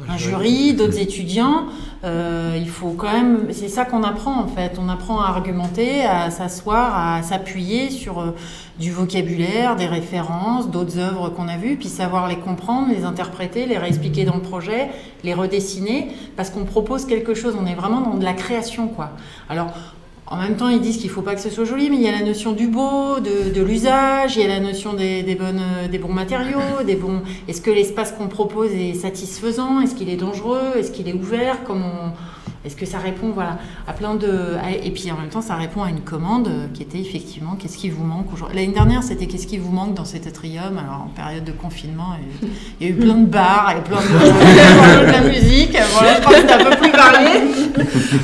un jury, d'autres étudiants. Il faut quand même, c'est ça qu'on apprend en fait. On apprend à argumenter, à s'asseoir, à s'appuyer sur du vocabulaire, des références, d'autres œuvres qu'on a vues, puis savoir les comprendre, les interpréter, les réexpliquer dans le projet, les redessiner, parce qu'on propose quelque chose. On est vraiment dans de la création, quoi. Alors, en même temps, ils disent qu'il ne faut pas que ce soit joli, mais il y a la notion du beau, de l'usage, il y a la notion des bons matériaux, Est-ce que l'espace qu'on propose est satisfaisant? Est-ce qu'il est dangereux? Est-ce qu'il est ouvert? Est-ce que ça répond à plein de... Et puis en même temps, ça répond à une commande qui était effectivement qu'est-ce qui vous manque aujourd'hui. L'année dernière, c'était qu'est-ce qui vous manque dans cet atrium? Alors en période de confinement, il y a eu plein de bars et plein de la musique. Bon, là, je crois que c'était un peu plus varié.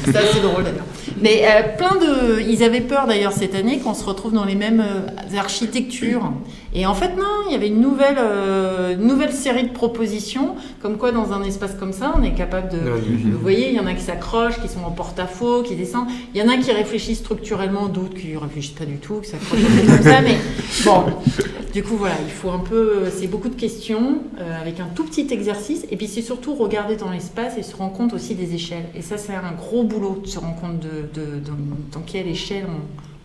C'est assez drôle d'ailleurs. Mais ils avaient peur d'ailleurs cette année qu'on se retrouve dans les mêmes architectures. Et en fait non, il y avait une nouvelle série de propositions, comme quoi dans un espace comme ça, on est capable de... Vous voyez, il y en a qui s'accrochent, qui sont en porte-à-faux, qui descendent. Il y en a qui réfléchissent structurellement, d'autres qui réfléchissent pas du tout, qui s'accrochent comme ça. Mais bon, du coup voilà, il faut un peu... C'est beaucoup de questions, avec un tout petit exercice. Et puis c'est surtout regarder dans l'espace et se rendre compte aussi des échelles. Et ça, c'est un gros boulot de se rendre compte dans quelle échelle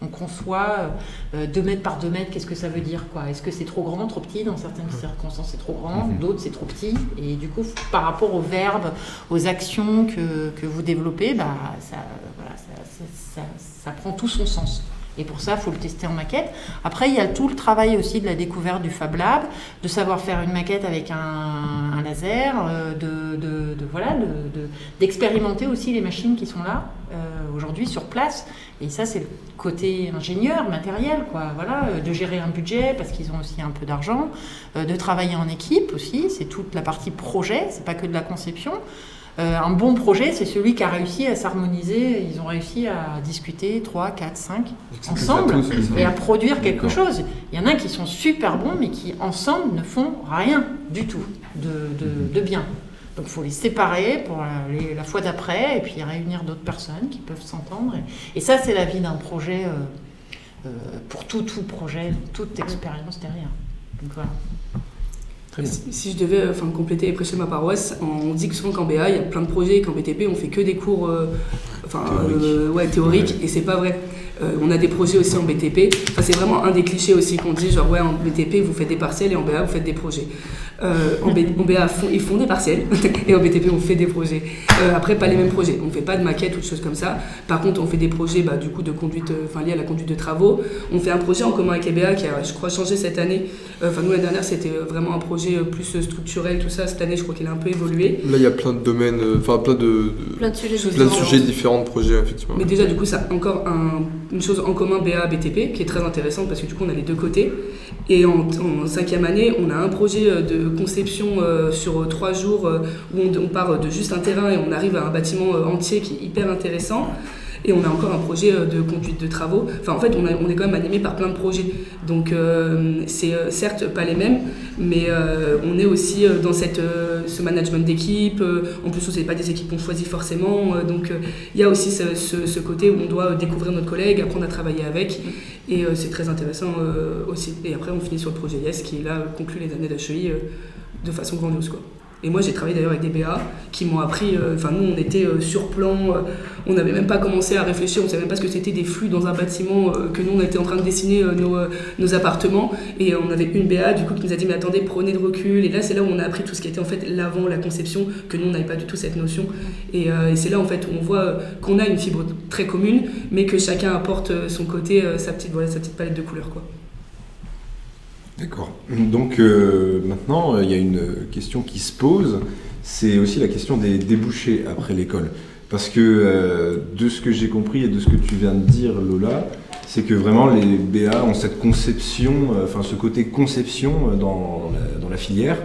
on conçoit 2 mètres par 2 mètres, qu'est-ce que ça veut dire, quoi? Est-ce que c'est trop grand, trop petit? Dans certaines circonstances, c'est trop grand, d'autres, c'est trop petit. Et du coup, par rapport aux verbes, aux actions que vous développez, ça prend tout son sens. Et pour ça, il faut le tester en maquette. Après, il y a tout le travail aussi de la découverte du Fab Lab, de savoir faire une maquette avec un laser, d'expérimenter aussi les machines qui sont là aujourd'hui sur place. Et ça, c'est le côté ingénieur, matériel, quoi. Voilà, de gérer un budget parce qu'ils ont aussi un peu d'argent, de travailler en équipe aussi. C'est toute la partie projet, c'est pas que de la conception. Un bon projet, c'est celui qui a réussi à s'harmoniser, ils ont réussi à discuter 3, 4, 5 ensemble et à produire quelque chose. Il y en a qui sont super bons, mais qui ensemble ne font rien du tout de bien. Donc il faut les séparer pour la fois d'après et puis réunir d'autres personnes qui peuvent s'entendre. Et ça, c'est la vie d'un projet, pour tout projet, toute expérience derrière. Donc voilà. Si je devais compléter et prêcher ma paroisse, on dit que souvent qu'en BA, il y a plein de projets, qu'en BTP, on fait que des cours théoriques, et c'est pas vrai. On a des projets aussi en BTP. C'est vraiment un des clichés aussi qu'on dit, genre en BTP, vous faites des partiels et en BA, vous faites des projets. En BA, ils font des partiels et en BTP, on fait des projets. Après, pas les mêmes projets. On ne fait pas de maquettes ou de choses comme ça. Par contre, on fait des projets du coup, de conduite, liés à la conduite de travaux. On fait un projet en commun avec EBA qui a, je crois, changé cette année. Nous, l'année dernière, c'était vraiment un projet plus structurel, tout ça. Cette année, je crois qu'il a un peu évolué. Là, il y a plein de domaines, plein de sujets différents de projets, effectivement. Mais déjà, du coup, ça encore une chose en commun BA-BTP qui est très intéressante parce que du coup, on a les deux côtés. Et en 5e année, on a un projet de conception sur 3 jours où on part de juste un terrain et on arrive à un bâtiment entier qui est hyper intéressant. Et on a encore un projet de conduite de travaux. En fait, on est quand même animé par plein de projets. Donc, c'est certes pas les mêmes, mais on est aussi dans ce management d'équipe. En plus, ce n'est pas des équipes qu'on choisit forcément. Donc, il y a aussi ce côté où on doit découvrir notre collègue, apprendre à travailler avec. Et c'est très intéressant aussi. Et après, on finit sur le projet YES qui, là, conclut les années d'HEI de façon grandiose, quoi. Et moi, j'ai travaillé d'ailleurs avec des BA qui m'ont appris, nous, on était sur plan, on n'avait même pas commencé à réfléchir, on ne savait même pas ce que c'était des flux dans un bâtiment, que nous, on était en train de dessiner nos appartements. Et on avait une BA, du coup, qui nous a dit, mais attendez, prenez de recul. Et là, c'est là où on a appris tout ce qui était en fait l'avant, la conception, que nous, on n'avait pas du tout cette notion. Et c'est là, en fait, où on voit qu'on a une fibre très commune, mais que chacun apporte son côté, sa petite palette de couleurs, quoi. D'accord. Donc maintenant, il y a une question qui se pose, c'est aussi la question des débouchés après l'école. Parce que de ce que j'ai compris et de ce que tu viens de dire, Lola, c'est que vraiment les BA ont cette conception, ce côté conception dans la filière,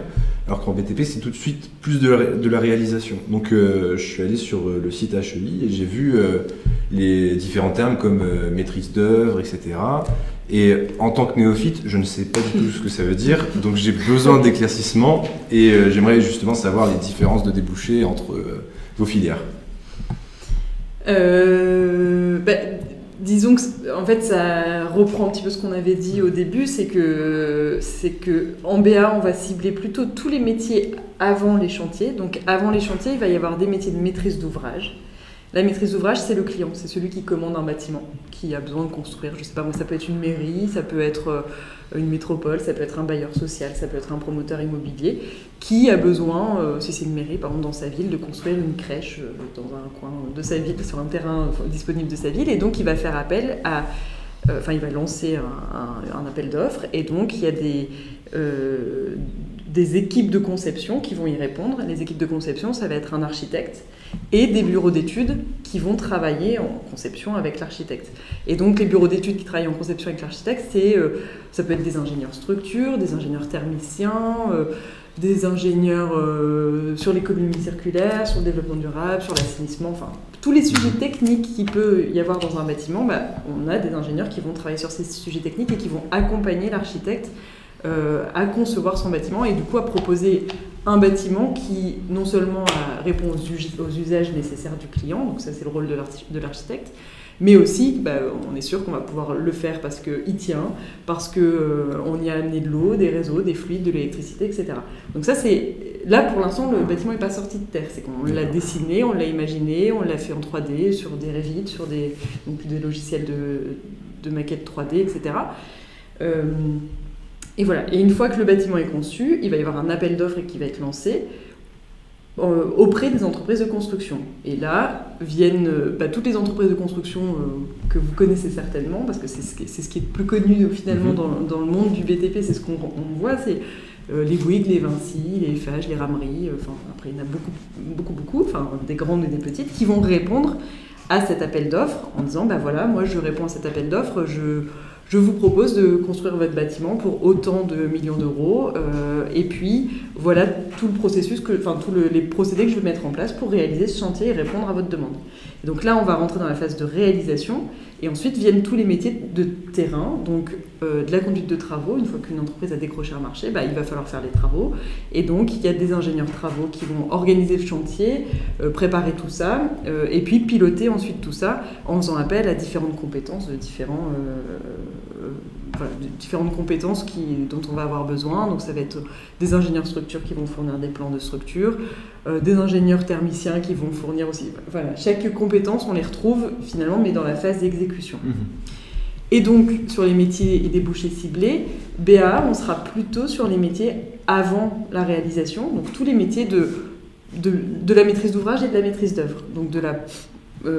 alors qu'en BTP, c'est tout de suite plus de la réalisation. Donc je suis allé sur le site HEI et j'ai vu les différents termes comme maîtrise d'œuvre, etc. Et en tant que néophyte, je ne sais pas du tout ce que ça veut dire, donc j'ai besoin d'éclaircissement et j'aimerais justement savoir les différences de débouchés entre vos filières. Disons que en fait ça reprend un petit peu ce qu'on avait dit au début, c'est que en BA on va cibler plutôt tous les métiers avant les chantiers. Donc avant les chantiers, il va y avoir des métiers de maîtrise d'ouvrage. La maîtrise d'ouvrage, c'est le client, c'est celui qui commande un bâtiment, qui a besoin de construire, je sais pas moi, ça peut être une mairie, ça peut être une métropole, ça peut être un bailleur social, ça peut être un promoteur immobilier, qui a besoin, si c'est une mairie par exemple dans sa ville, de construire une crèche dans un coin de sa ville, sur un terrain disponible de sa ville, et donc il va faire appel à... il va lancer un appel d'offres, et donc il y a des équipes de conception qui vont y répondre. Les équipes de conception, ça va être un architecte et des bureaux d'études qui vont travailler en conception avec l'architecte. Et donc les bureaux d'études qui travaillent en conception avec l'architecte, ça peut être des ingénieurs structures, des ingénieurs thermiciens, des ingénieurs sur l'économie circulaire, sur le développement durable, sur l'assainissement, tous les sujets techniques qu'il peut y avoir dans un bâtiment, on a des ingénieurs qui vont travailler sur ces sujets techniques et qui vont accompagner l'architecte à concevoir son bâtiment et du coup à proposer un bâtiment qui non seulement répond aux usages nécessaires du client, donc ça c'est le rôle de l'architecte, mais aussi on est sûr qu'on va pouvoir le faire parce qu'il tient, parce qu'on y a amené de l'eau, des réseaux, des fluides, de l'électricité, etc. Donc ça c'est... Là pour l'instant le bâtiment n'est pas sorti de terre, c'est qu'on l'a dessiné, on l'a imaginé, on l'a fait en 3D sur des Revit, sur des logiciels de maquettes 3D, etc. Et voilà, et une fois que le bâtiment est conçu, il va y avoir un appel d'offres qui va être lancé auprès des entreprises de construction. Et là viennent toutes les entreprises de construction que vous connaissez certainement, parce que c'est ce qui est le plus connu finalement dans le monde du BTP, c'est ce qu'on voit, c'est les Bouygues, les Vinci, les Eiffage, les Rameries, après il y en a beaucoup, des grandes et des petites, qui vont répondre à cet appel d'offres en disant voilà, moi je réponds à cet appel d'offres, je vous propose de construire votre bâtiment pour autant de millions d'euros, et puis voilà tout le processus, les procédés que je vais mettre en place pour réaliser ce chantier et répondre à votre demande. Et donc là, on va rentrer dans la phase de réalisation, et ensuite viennent tous les métiers de terrain, donc de la conduite de travaux. Une fois qu'une entreprise a décroché un marché, il va falloir faire les travaux, et donc il y a des ingénieurs travaux qui vont organiser le chantier, préparer tout ça, et puis piloter ensuite tout ça en faisant appel à différentes compétences de différentes compétences dont on va avoir besoin. Donc ça va être des ingénieurs structure qui vont fournir des plans de structure, des ingénieurs thermiciens qui vont fournir aussi... Voilà, chaque compétence, on les retrouve finalement, mais dans la phase d'exécution. Et donc, sur les métiers et débouchés ciblés, BA, on sera plutôt sur les métiers avant la réalisation, donc tous les métiers de la maîtrise d'ouvrage et de la maîtrise d'œuvre. Donc de la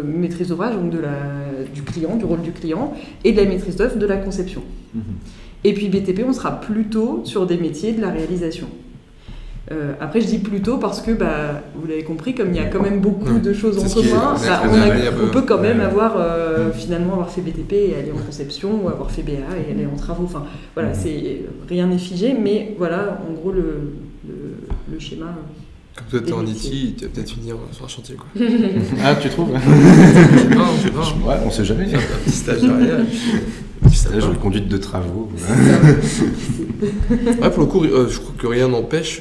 maîtrise d'ouvrage, donc du client, du rôle du client, et de la maîtrise d'œuvre, de la conception. Et puis BTP, on sera plutôt sur des métiers de la réalisation. Après, je dis plutôt parce que, vous l'avez compris, comme il y a quand même beaucoup de choses en commun, on peut quand même finalement avoir fait BTP et aller en conception, ou avoir fait BA et aller en travaux. Enfin, voilà, rien n'est figé, mais voilà, en gros, le schéma. Comme toi, t'es en IT, tu vas peut-être finir sur un chantier, quoi. Ah, tu trouves? Je sais pas. Ouais, on sait jamais. Un petit stage derrière. Stage de conduite de travaux. Ouais, pour le coup, je crois que rien n'empêche.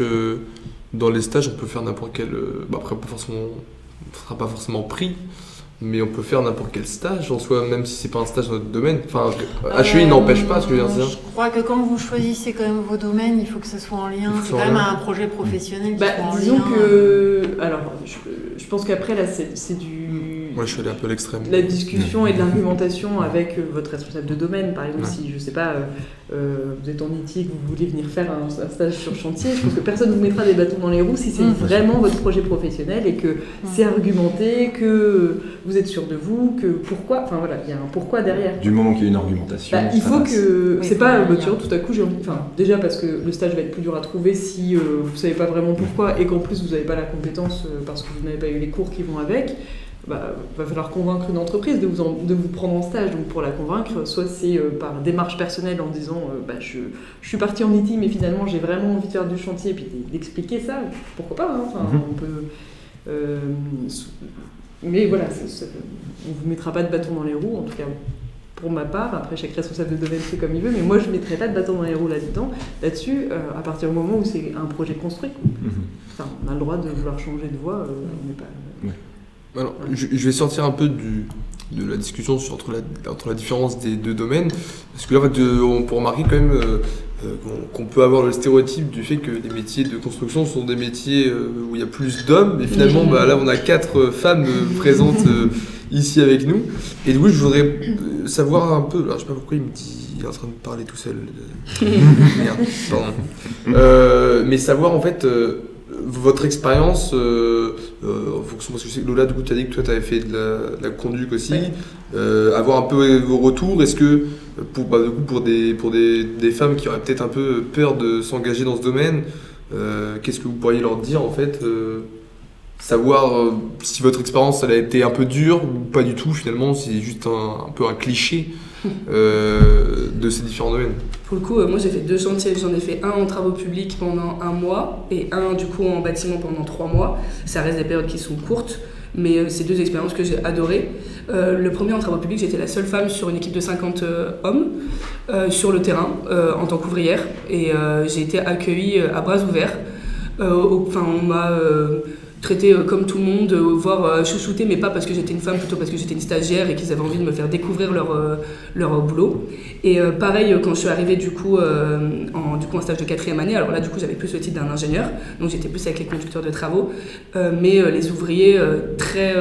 Dans les stages, on peut faire n'importe quel. Après, on ne sera pas forcément pris, mais on peut faire n'importe quel stage en soi, même si c'est pas un stage dans notre domaine. Enfin, HEI n'empêche pas ce que je veux dire. Je crois que quand vous choisissez quand même vos domaines, il faut que ce soit en lien. C'est quand même un projet professionnel qui soit en disons lien. Alors, je pense qu'après, là, c'est du... Moi, je suis allé un peu à l'extrême. La discussion et de l'argumentation avec votre responsable de domaine, par exemple, si, je sais pas, vous êtes en IT et que vous voulez venir faire un stage sur chantier, je pense que personne ne vous mettra des bâtons dans les roues si c'est vraiment votre projet professionnel et que c'est argumenté, que vous êtes sûr de vous, que pourquoi, enfin voilà, il y a un pourquoi derrière. Du moment qu'il y a une argumentation. Il faut que, c'est pas, tout à coup, déjà parce que le stage va être plus dur à trouver si vous savez pas vraiment pourquoi et qu'en plus vous n'avez pas la compétence parce que vous n'avez pas eu les cours qui vont avec. Va falloir convaincre une entreprise de vous prendre en stage. Donc pour la convaincre, soit c'est par démarche personnelle en disant je suis partie en IT mais finalement j'ai vraiment envie de faire du chantier et puis d'expliquer ça, pourquoi pas, hein. Enfin, on peut, mais voilà, on ne vous mettra pas de bâton dans les roues, en tout cas pour ma part. Après chaque responsable de domaine fait comme il veut, mais moi je ne mettrai pas de bâton dans les roues là-dessus à partir du moment où c'est un projet construit. Enfin, on a le droit de vouloir changer de voie, on n'est pas... Alors, je vais sortir un peu de la discussion entre la différence des deux domaines, parce que là, en fait, on peut remarquer quand même qu'on peut avoir le stéréotype du fait que les métiers de construction sont des métiers où il y a plus d'hommes, et finalement, là, on a 4 femmes présentes ici avec nous. Et du coup, je voudrais savoir un peu, alors je sais pas pourquoi il est en train de parler tout seul. Merde, pardon. Mais savoir en fait... votre expérience, en fonction, parce que je sais que Lola, du coup, tu as dit que toi, tu avais fait de la conduite aussi, avoir un peu vos retours. Est-ce que, pour des femmes qui auraient peut-être un peu peur de s'engager dans ce domaine, qu'est-ce que vous pourriez leur dire, en fait, savoir si votre expérience, elle a été un peu dure ou pas du tout, finalement, c'est juste un peu un cliché de ces différents domaines. Pour le coup, moi j'ai fait 2 chantiers, j'en ai fait un en travaux publics pendant 1 mois et un du coup en bâtiment pendant 3 mois. Ça reste des périodes qui sont courtes, mais c'est 2 expériences que j'ai adorées. Le premier en travaux publics, j'étais la seule femme sur une équipe de 50 hommes sur le terrain en tant qu'ouvrière et j'ai été accueillie à bras ouverts. On m'a traité comme tout le monde, voire chouchoutée, mais pas parce que j'étais une femme, plutôt parce que j'étais une stagiaire et qu'ils avaient envie de me faire découvrir leur boulot. Et pareil, quand je suis arrivée du coup en stage de 4e année, alors là du coup j'avais plus le titre d'un ingénieur, donc j'étais plus avec les conducteurs de travaux, mais les ouvriers très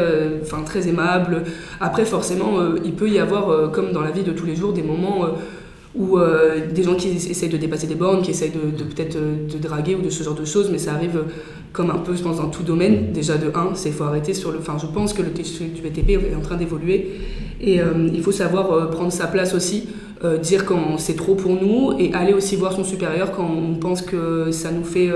aimables. Après forcément, il peut y avoir, comme dans la vie de tous les jours, des moments ou des gens qui essayent de dépasser des bornes, qui essayent de peut-être de draguer ou de ce genre de choses, mais ça arrive comme un peu, je pense, dans tout domaine. Déjà de 1, il faut arrêter je pense que le texte du BTP est en train d'évoluer et il faut savoir prendre sa place aussi, dire quand c'est trop pour nous et aller aussi voir son supérieur quand on pense que ça nous fait,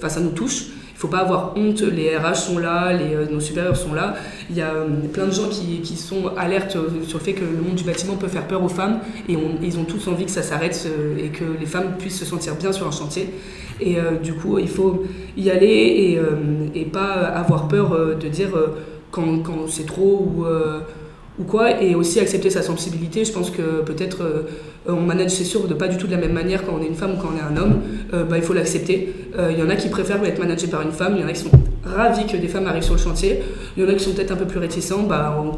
ça nous touche Il faut pas avoir honte, les RH sont là, nos supérieurs sont là. Il y a plein de gens qui sont alertes sur le fait que le monde du bâtiment peut faire peur aux femmes et ils ont tous envie que ça s'arrête et que les femmes puissent se sentir bien sur un chantier. Et du coup, il faut y aller et pas avoir peur de dire quand c'est trop ou quoi, et aussi accepter sa sensibilité. Je pense que peut-être on manage, c'est sûr, de pas du tout de la même manière quand on est une femme ou quand on est un homme. Il faut l'accepter. Il y en a qui préfèrent être managés par une femme, il y en a qui sont ravis que des femmes arrivent sur le chantier, il y en a qui sont peut-être un peu plus réticents,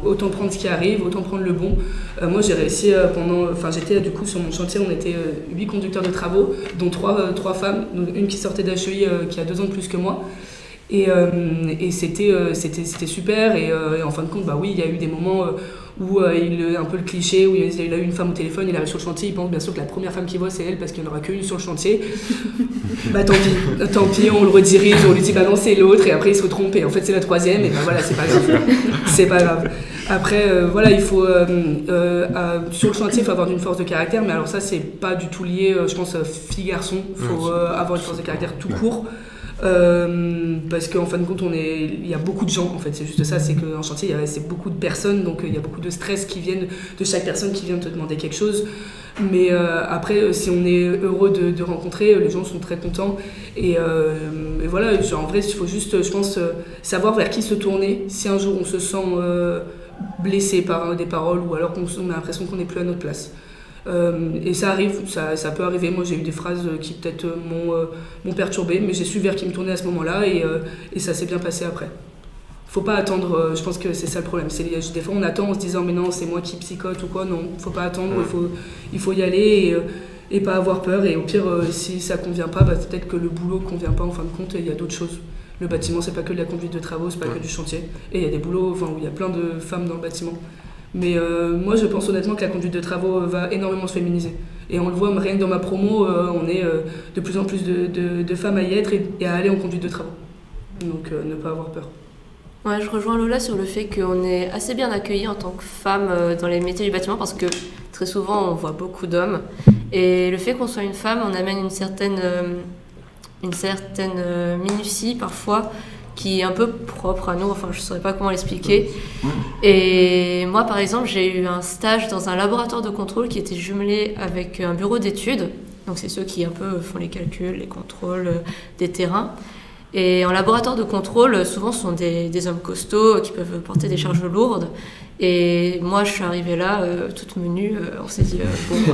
autant prendre ce qui arrive, autant prendre le bon. Moi j'ai réussi j'étais du coup sur mon chantier, on était 8 conducteurs de travaux, dont 3 femmes, une qui sortait d'HEI qui a 2 ans de plus que moi. Et c'était super et en fin de compte oui, il y a eu des moments où un peu le cliché où il a eu une femme au téléphone, il arrive sur le chantier, il pense bien sûr que la première femme qu'il voit c'est elle parce qu'il n'y en aura qu'une sur le chantier. Tant pis, on le redirige, on lui dit non c'est l'autre et après il se trompe et en fait c'est la troisième et voilà, c'est pas grave. C'est pas grave. Après il faut sur le chantier il faut avoir une force de caractère, mais alors ça c'est pas du tout lié je pense fille-garçon, il faut avoir une force de caractère tout court. Parce qu'en fin de compte il y a beaucoup de gens en fait, c'est juste ça, c'est qu'en chantier c'est beaucoup de personnes, donc il y a beaucoup de stress qui viennent de chaque personne qui vient te demander quelque chose, mais après si on est heureux de rencontrer, les gens sont très contents et voilà, en vrai il faut juste je pense savoir vers qui se tourner si un jour on se sent blessé par des paroles ou alors qu'on a l'impression qu'on n'est plus à notre place. Et ça arrive, ça peut arriver. Moi j'ai eu des phrases qui peut-être m'ont perturbée, mais j'ai su vers qui me tourner à ce moment-là et ça s'est bien passé après. Faut pas attendre, je pense que c'est ça le problème. Des fois on attend en se disant mais non c'est moi qui psychote ou quoi, non, faut pas attendre, il faut y aller et pas avoir peur, et au pire si ça convient pas, peut-être que le boulot convient pas en fin de compte et il y a d'autres choses. Le bâtiment c'est pas que de la conduite de travaux, c'est pas que du chantier, et il y a des boulots où il y a plein de femmes dans le bâtiment. Mais moi je pense honnêtement que la conduite de travaux va énormément se féminiser. Et on le voit rien que dans ma promo, on est de plus en plus de femmes à y être et à aller en conduite de travaux. Donc ne pas avoir peur. Ouais, je rejoins Lola sur le fait qu'on est assez bien accueillis en tant que femme dans les métiers du bâtiment parce que très souvent on voit beaucoup d'hommes. Et le fait qu'on soit une femme, on amène une certaine minutie parfois qui est un peu propre à nous, enfin je ne saurais pas comment l'expliquer. Et moi par exemple j'ai eu un stage dans un laboratoire de contrôle qui était jumelé avec un bureau d'études, donc c'est ceux qui un peu font les calculs, les contrôles des terrains. Et en laboratoire de contrôle, souvent ce sont des hommes costauds qui peuvent porter des charges lourdes. Et moi je suis arrivée là toute menue, on s'est dit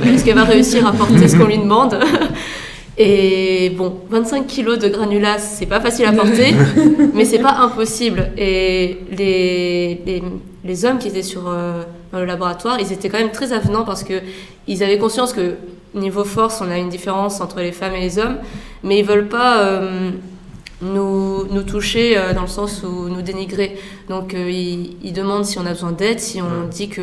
est-ce qu'elle va réussir à porter ce qu'on lui demande? Et bon, 25 kilos de granulat, c'est pas facile à porter, mais c'est pas impossible. Et les hommes qui étaient dans le laboratoire, ils étaient quand même très avenants parce qu'ils avaient conscience que niveau force, on a une différence entre les femmes et les hommes, mais ils veulent pas nous toucher dans le sens où nous dénigrer. Donc ils demandent si on a besoin d'aide, si on dit que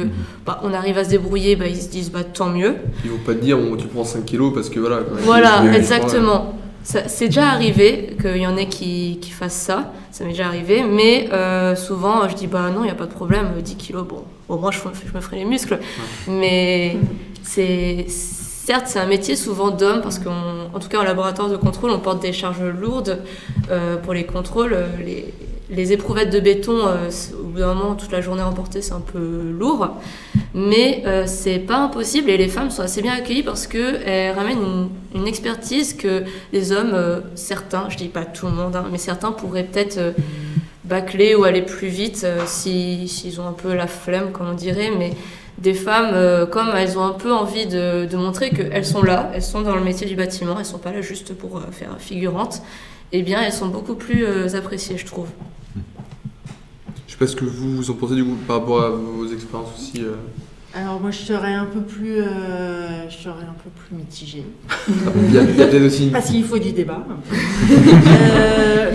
on arrive à se débrouiller, ils se disent tant mieux. Ils vont pas te dire tu prends 5 kilos parce que voilà. Voilà, exactement. C'est déjà arrivé qu'il y en ait qui fassent ça, ça m'est déjà arrivé, mais souvent je dis non, il n'y a pas de problème, 10 kilos, bon moi je me ferai les muscles, mais certes, c'est un métier souvent d'hommes parce qu'en tout cas en laboratoire de contrôle, on porte des charges lourdes pour les contrôles. Les éprouvettes de béton, au bout d'un moment, toute la journée emportée, c'est un peu lourd. Mais c'est pas impossible et les femmes sont assez bien accueillies parce qu'elles ramènent une expertise que les hommes, certains, je dis pas tout le monde, mais certains pourraient peut-être bâcler ou aller plus vite s'ils ont un peu la flemme, comme on dirait. Mais des femmes, comme elles ont un peu envie de montrer qu'elles sont là, elles sont dans le métier du bâtiment, elles sont pas là juste pour faire figurante, eh bien elles sont beaucoup plus appréciées, je trouve. Je sais pas ce que vous en pensez du coup par rapport à vos expériences aussi. Alors moi je serais un peu plus mitigée. Il y a peut-être aussi. Parce qu'il faut du débat.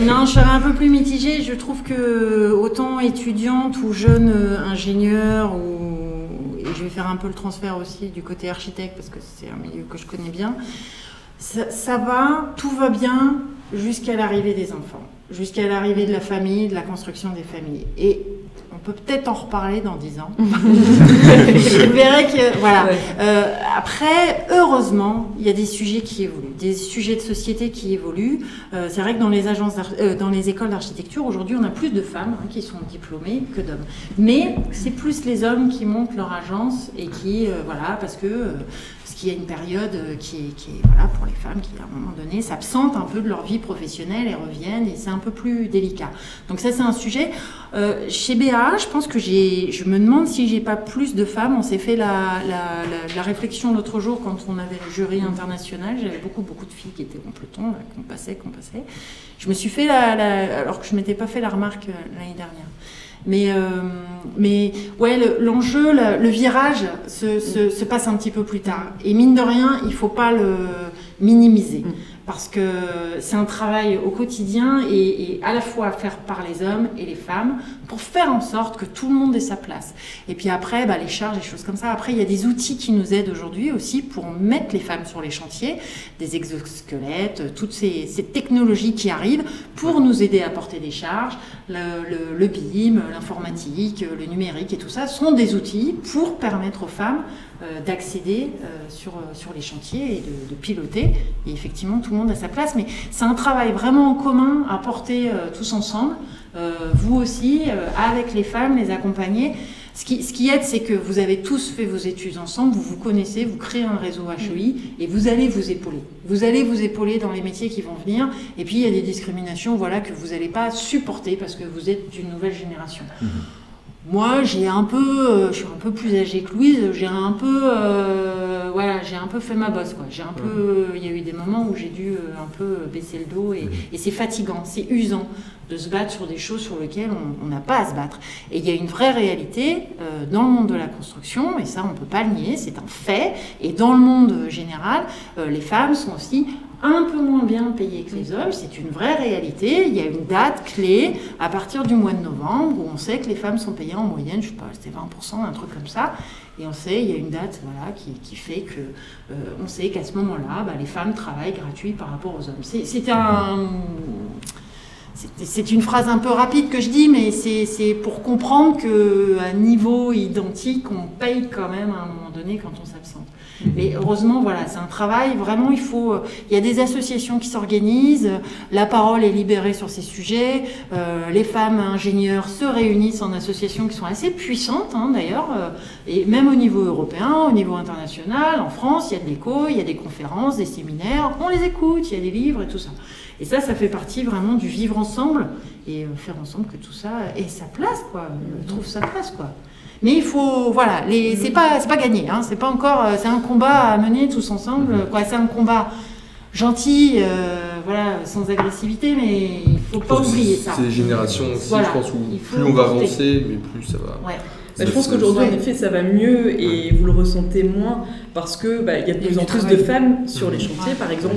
Non, je serais un peu plus mitigée. Je trouve que autant étudiante ou jeune ingénieure et je vais faire un peu le transfert aussi du côté architecte parce que c'est un milieu que je connais bien. Ça va, tout va bien jusqu'à l'arrivée des enfants, jusqu'à l'arrivée de la famille, de la construction des familles. Et on peut peut-être en reparler dans 10 ans. Vous verrez que, voilà. Ouais. Après, heureusement, il y a des sujets qui évoluent, des sujets de société qui évoluent. C'est vrai que dans les écoles d'architecture, aujourd'hui, on a plus de femmes qui sont diplômées que d'hommes. Mais c'est plus les hommes qui montent leur agence et qui, voilà, parce qu'il y a une période qui est voilà, pour les femmes qui, à un moment donné, s'absentent un peu de leur vie professionnelle et reviennent, et c'est un peu plus délicat. Donc ça, c'est un sujet. Chez BA, je pense que je me demande si j'ai pas plus de femmes. On s'est fait la réflexion l'autre jour quand on avait le jury international. J'avais beaucoup de filles qui étaient en peloton, là, qu'on passait. Je me suis fait alors que je m'étais pas fait la remarque l'année dernière. Mais ouais, l'enjeu, le virage se passe un petit peu plus tard. Et mine de rien, il ne faut pas le minimiser. Parce que c'est un travail au quotidien et à la fois faire par les hommes et les femmes pour faire en sorte que tout le monde ait sa place. Et puis après, les charges, les choses comme ça. Après, il y a des outils qui nous aident aujourd'hui aussi pour mettre les femmes sur les chantiers, des exosquelettes, toutes ces technologies qui arrivent pour nous aider à porter des charges. Le BIM, l'informatique, le numérique et tout ça sont des outils pour permettre aux femmes d'accéder sur les chantiers et de piloter. Et effectivement, tout le monde a sa place, mais c'est un travail vraiment en commun à porter tous ensemble, vous aussi, avec les femmes, les accompagner. Ce qui aide, c'est que vous avez tous fait vos études ensemble, vous vous connaissez, vous créez un réseau HEI et vous allez vous épauler. Vous allez vous épauler dans les métiers qui vont venir. Et puis, il y a des discriminations que vous n'allez pas supporter parce que vous êtes d'une nouvelle génération. Moi, je suis un peu plus âgée que Louise, j'ai un peu fait ma bosse, quoi. Il y a eu des moments où j'ai dû un peu baisser le dos et c'est fatigant, c'est usant de se battre sur des choses sur lesquelles on n'a pas à se battre. Et il y a une vraie réalité dans le monde de la construction, et ça on ne peut pas le nier, c'est un fait. Et dans le monde général, les femmes sont aussi un peu moins bien payées que les hommes, c'est une vraie réalité. Il y a une date clé à partir du mois de novembre où on sait que les femmes sont payées en moyenne, je sais pas, c'était 20%, un truc comme ça. Et on sait, il y a une date qui fait que on sait qu'à ce moment-là, les femmes travaillent gratuit par rapport aux hommes. C'est une phrase un peu rapide que je dis, mais c'est pour comprendre qu'à niveau identique, on paye quand même à un moment donné quand on s'absente. Mais heureusement, voilà, c'est un travail, vraiment, il y a des associations qui s'organisent, la parole est libérée sur ces sujets, les femmes ingénieurs se réunissent en associations qui sont assez puissantes, d'ailleurs, et même au niveau européen, au niveau international, en France, il y a de l'écho, il y a des conférences, des séminaires, on les écoute, il y a des livres et tout ça. Et ça fait partie vraiment du vivre ensemble et faire ensemble que tout ça ait sa place, quoi, trouve sa place, quoi. Mais il faut, voilà, c'est pas gagné, c'est pas encore, c'est un combat à mener tous ensemble, quoi. C'est un combat gentil, voilà, sans agressivité, mais il faut pas oublier ça. C'est des générations aussi, voilà, je pense, où plus on va avancer, mais plus ça va. Ouais. Je pense qu'aujourd'hui, en effet, ça va mieux et vous le ressentez moins parce que il y a de plus en plus de femmes sur les chantiers, par exemple.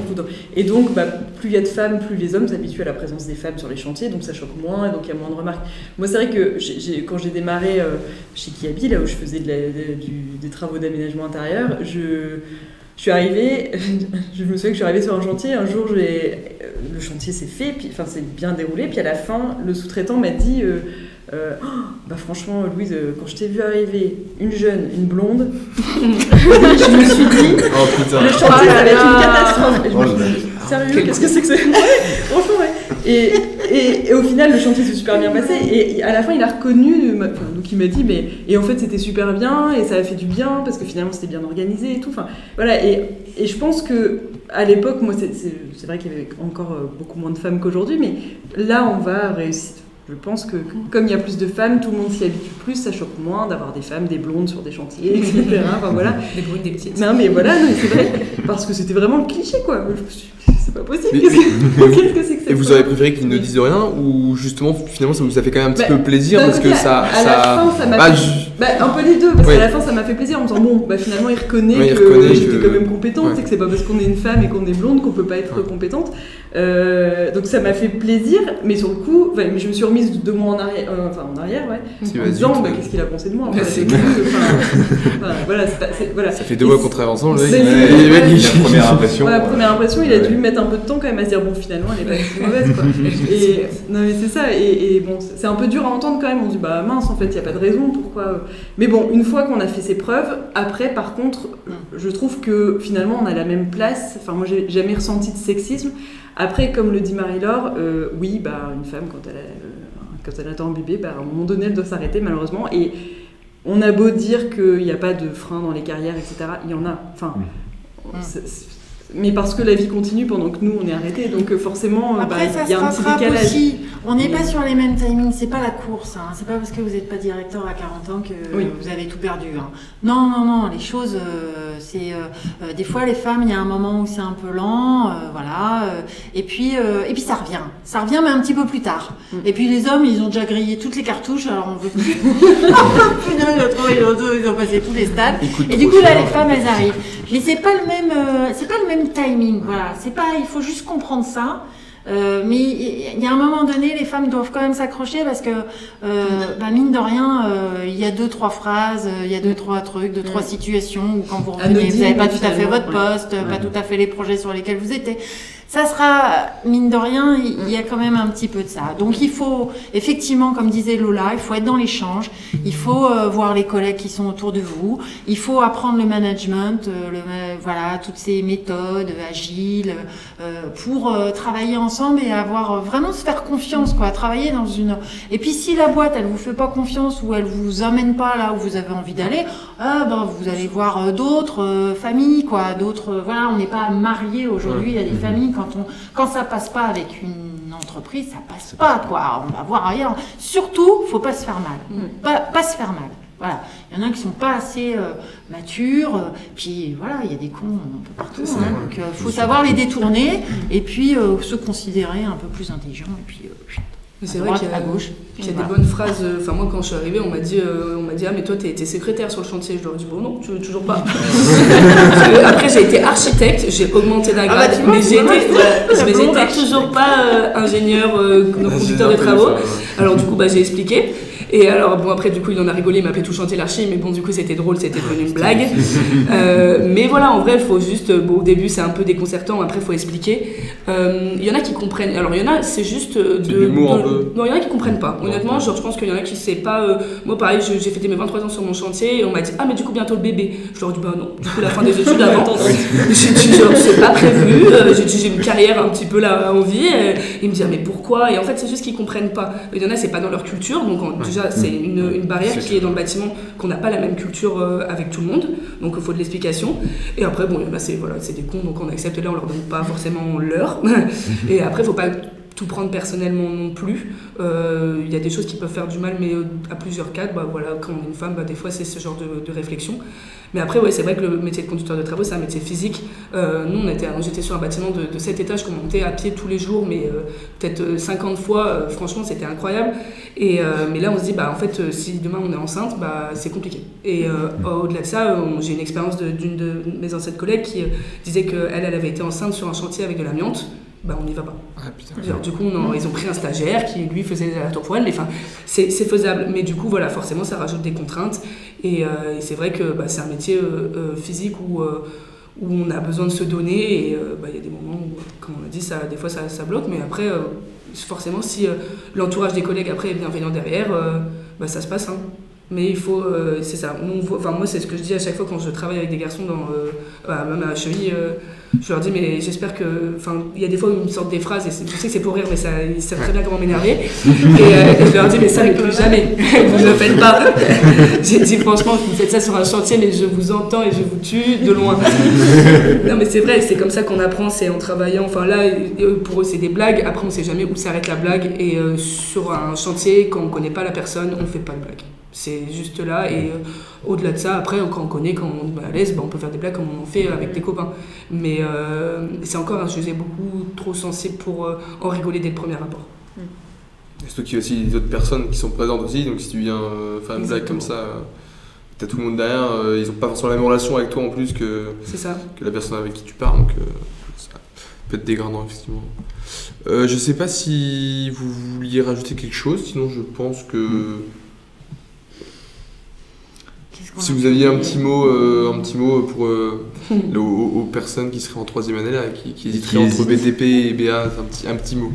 Et donc, plus il y a de femmes, plus les hommes s'habituent à la présence des femmes sur les chantiers, donc ça choque moins et donc il y a moins de remarques. Moi, c'est vrai que quand j'ai démarré chez Kiabi, là où je faisais des travaux d'aménagement intérieur, je suis arrivée, je me souviens que je suis arrivée sur un chantier, un jour le chantier s'est fait, puis c'est bien déroulé, puis à la fin, le sous-traitant m'a dit franchement, Louise, quand je t'ai vue arriver, une jeune, une blonde, je me suis dit, le chantier, ça va être une catastrophe. Et je me suis dit, sérieux, qu'est-ce que c'est que ça? Franchement, ouais. Et au final, le chantier s'est super bien passé. Et à la fin, il a reconnu, donc il m'a dit, et en fait, c'était super bien, et ça a fait du bien, parce que finalement, c'était bien organisé et tout. Enfin, voilà. Et je pense que à l'époque, moi, c'est vrai qu'il y avait encore beaucoup moins de femmes qu'aujourd'hui, mais là, on va réussir. Je pense que comme il y a plus de femmes, tout le monde s'y habitue plus, ça choque moins d'avoir des femmes, des blondes sur des chantiers, etc. Enfin, voilà. Des brunes, des petites. Non, mais voilà, c'est vrai, parce que c'était vraiment le cliché, quoi. Je me suis dit, c'est pas possible, qu'est-ce que c'est que ça? Et vous auriez préféré qu'ils ne disent rien, ou justement, finalement, ça vous a fait quand même un petit peu plaisir, parce que ça... À la fin, ça m'a fait... un peu les deux, parce qu'à la fin, ça m'a fait plaisir en me disant, finalement, il reconnaît que j'étais quand même compétente, et que c'est pas parce qu'on est une femme et qu'on est blonde qu'on peut pas être compétente. Donc ça m'a fait plaisir, mais sur le coup, je me suis remise 2 mois en arrière, en me disant qu'est-ce qu'il a pensé de moi. C'est cool. Ça fait 2 mois qu'on travaille ensemble. La première impression. La première impression, il a dû mettre un peu de temps quand même à se dire bon, finalement, elle est pas si mauvaise, quoi. Non mais c'est ça. Et bon, c'est un peu dur à entendre quand même. On se dit bah mince, en fait, il y a pas de raison, pourquoi. Mais bon, une fois qu'on a fait ses preuves, après, par contre, je trouve que finalement, on a la même place. Enfin, moi, j'ai jamais ressenti de sexisme. Après, comme le dit Marie-Laure, oui, une femme, quand elle attend un bébé, à un moment donné, elle doit s'arrêter, malheureusement. Et on a beau dire qu'il n'y a pas de frein dans les carrières, etc. Il y en a. Enfin, mais parce que la vie continue pendant que nous, on est arrêtés. Donc forcément, après, il y a un petit décalage. Aussi. On n'est pas sur les mêmes timings. C'est pas la course. Hein. C'est pas parce que vous n'êtes pas directeur à 40 ans que vous avez tout perdu. Hein. Non. Les choses, des fois, les femmes, il y a un moment où c'est un peu lent. Et puis ça revient. Ça revient, mais un petit peu plus tard. Et puis les hommes, ils ont déjà grillé toutes les cartouches. Alors on veut plus. Ils ont passé tous les stades. Et du coup, là, les femmes, elles arrivent. Mais c'est pas le même timing, voilà. Il faut juste comprendre ça. Mais il y a un moment donné, les femmes doivent quand même s'accrocher parce que, mine de rien, il y a 2-3 phrases, il y a 2-3 trucs, 2-3 situations où quand vous revenez, vous n'avez pas tout à fait votre poste, pas tout à fait les projets sur lesquels vous étiez. Ça sera, mine de rien, il y a quand même un petit peu de ça. Donc il faut, effectivement, comme disait Lola, il faut être dans l'échange, il faut voir les collègues qui sont autour de vous, il faut apprendre le management, toutes ces méthodes agiles, pour travailler ensemble et vraiment se faire confiance, quoi, travailler dans une... Et puis si la boîte, elle vous fait pas confiance ou elle vous amène pas là où vous avez envie d'aller, vous allez voir d'autres familles, quoi, on n'est pas mariés aujourd'hui à des familles. Quand ça passe pas avec une entreprise, ça passe pas, quoi. On va voir ailleurs. Surtout, faut pas se faire mal. Pas se faire mal. Voilà. Il y en a qui sont pas assez matures. Puis voilà, il y a des cons un peu partout. Donc, faut savoir les détourner et puis se considérer un peu plus intelligent. Et puis c'est vrai à gauche. Il y a des bonnes phrases. Enfin, moi, quand je suis arrivée, on m'a dit ah, mais toi, t'es secrétaire sur le chantier. Je leur ai dit bon, non, toujours pas. Après, j'ai été architecte, j'ai augmenté d'un grade, mais j'étais toujours pas ingénieur, conducteur de travaux. Alors, du coup, j'ai expliqué. Et alors, après, du coup, il en a rigolé, il m'appelait tout chantier l'archi, mais bon, du coup, c'était drôle, c'était devenu une blague. Mais voilà, en vrai, il faut juste, au début, c'est un peu déconcertant, après, il faut expliquer. Il y en a qui comprennent, alors il y en a, c'est juste non, il y en a qui comprennent pas. Honnêtement, je pense qu'il y en a qui savent pas. Moi, pareil, j'ai fêté mes 23 ans sur mon chantier, et on m'a dit, ah, mais du coup, bientôt le bébé. Je leur ai dit, non, du coup, la fin des études avant. J'ai dit, c'est pas prévu, j'ai une carrière un petit peu là en vie. Et ils me disent, ah, mais pourquoi? Et en fait, c'est juste qu'ils comprennent pas. Il y en a, c'est pas dans leur culture, donc déjà, c'est une barrière qui est dans le bâtiment, qu'on n'a pas la même culture avec tout le monde, donc il faut de l'explication. Et après, il y en a, c'est des cons, donc on accepte, là on leur donne pas forcément l'heure. Et après, il faut pas tout prendre personnellement non plus. Il y a des choses qui peuvent faire du mal, mais à plusieurs cadres, quand on est une femme, des fois c'est ce genre de réflexion. Mais après, c'est vrai que le métier de conducteur de travaux, c'est un métier physique. Nous, j'étais sur un bâtiment de 7 étages qu'on montait à pied tous les jours, mais peut-être 50 fois. Franchement, c'était incroyable. Mais là, on se dit, en fait, si demain on est enceinte, c'est compliqué. Et au-delà de ça, j'ai une expérience d'une de mes anciennes collègues qui disait qu'elle avait été enceinte sur un chantier avec de l'amiante. On n'y va pas. Ah, putain. Genre, du coup, ils ont pris un stagiaire qui, lui, faisait des allers-retours pour elle, mais c'est faisable. Mais du coup, forcément, ça rajoute des contraintes. Et c'est vrai que c'est un métier physique où on a besoin de se donner. Et il y a des moments où, comme on a dit, des fois, ça bloque. Mais après, forcément, si l'entourage des collègues, après, est bienveillant derrière, ça se passe. Hein. Mais il faut, c'est ça. Moi, c'est ce que je dis à chaque fois quand je travaille avec des garçons, même à HEI. Je leur dis, mais j'espère que... il y a des fois où ils me sortent des phrases, et je sais que c'est pour rire, mais ils savent très bien comment m'énerver. Et je leur dis, mais ça, plus jamais. Vous ne le faites pas. J'ai dit, franchement, vous faites ça sur un chantier, mais je vous entends et je vous tue de loin. Non, mais c'est vrai, c'est comme ça qu'on apprend, c'est en travaillant. Là, pour eux, c'est des blagues. Après, on ne sait jamais où s'arrête la blague. Et sur un chantier, quand on ne connaît pas la personne, on ne fait pas de blague. C'est juste là, et au-delà de ça, après, quand on connaît, quand on est à l'aise, on peut faire des blagues comme on en fait avec des copains. Mais c'est encore un sujet beaucoup trop sensible pour en rigoler dès le premier rapport. Et surtout qu'il y a aussi d'autres personnes qui sont présentes aussi, donc si tu viens faire une blague comme ça, t'as tout le monde derrière, ils n'ont pas forcément la même relation avec toi en plus que la personne avec qui tu parles. Donc, peut être dégradant, effectivement. Je sais pas si vous vouliez rajouter quelque chose, sinon je pense que... Si vous aviez un petit mot pour aux personnes qui seraient en 3e année, là, qui hésiteraient entre BTP et BA, un petit mot.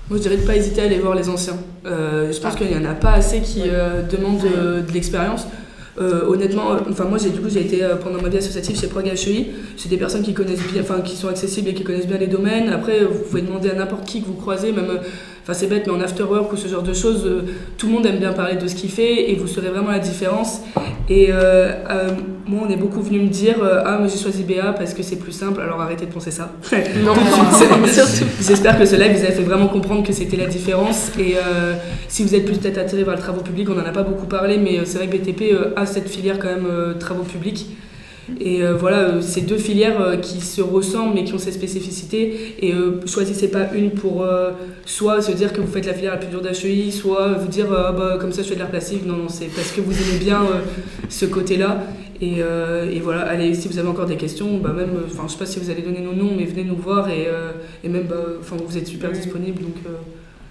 Moi, je dirais de ne pas hésiter à aller voir les anciens. Je pense qu'il n'y en a pas assez qui demandent de l'expérience. Honnêtement, moi j'ai été pendant ma vie associative chez Prague HEI. C'est des personnes qui connaissent bien, qui sont accessibles et qui connaissent bien les domaines. Après, vous pouvez demander à n'importe qui que vous croisez, même, c'est bête, mais en after work ou ce genre de choses, tout le monde aime bien parler de ce qu'il fait et vous saurez vraiment la différence. Et moi, on est beaucoup venu me dire mais j'ai choisi BA parce que c'est plus simple. Alors arrêtez de penser ça. Non, j'espère que ce live vous a fait vraiment comprendre que c'était la différence. Et si vous êtes plus peut-être attiré vers le travaux publics, on n'en a pas beaucoup parlé, mais c'est vrai que BTP a cette filière quand même travaux publics. Et c'est deux filières qui se ressemblent mais qui ont ses spécificités. Et choisissez pas une pour soit se dire que vous faites la filière la plus dure d'HEI, soit vous dire comme ça je fais de l'art plastique. Non, c'est parce que vous aimez bien ce côté-là. Et voilà, allez, si vous avez encore des questions, je sais pas si vous allez donner nos noms, mais venez nous voir et même, vous êtes super disponibles, donc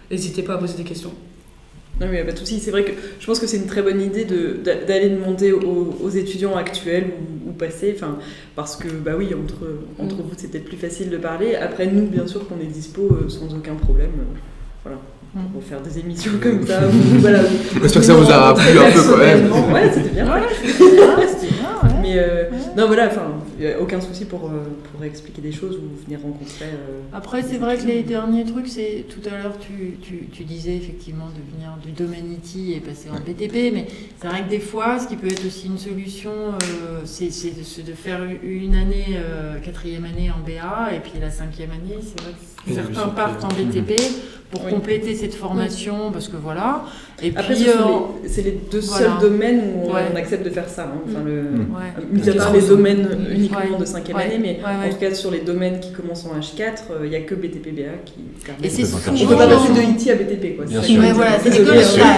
n'hésitez pas à poser des questions. Non, mais il n'y a pas de souci. C'est vrai que je pense que c'est une très bonne idée d'aller demander aux étudiants actuels ou passés, parce que oui, entre vous c'est peut-être plus facile de parler. Après nous, bien sûr qu'on est dispo sans aucun problème, pour faire des émissions comme ça. J'espère que ça vous a plu un peu quand même. Ouais, c'était bien. C'était bien. Mais non, voilà, il n'y a aucun souci pour expliquer des choses ou venir rencontrer. Après, c'est vrai que les derniers trucs, c'est tout à l'heure, tu disais effectivement de venir du domaine IT et passer en BTP, mais c'est vrai que des fois, ce qui peut être aussi une solution, c'est de faire une année, 4e année en BA, et puis la 5e année, c'est vrai que certains partent en BTP pour compléter cette formation, parce que voilà. Et après, puis, c'est les deux seuls domaines où on accepte de faire ça. Mis à part les domaines uniquement de 5e année, mais en tout cas sur les domaines qui commencent en H4, il n'y a que BTP BA qui permet. Et c'est on ne peut pas passer de IT à BTP, quoi. Bien sûr. Voilà, c'est comme ça.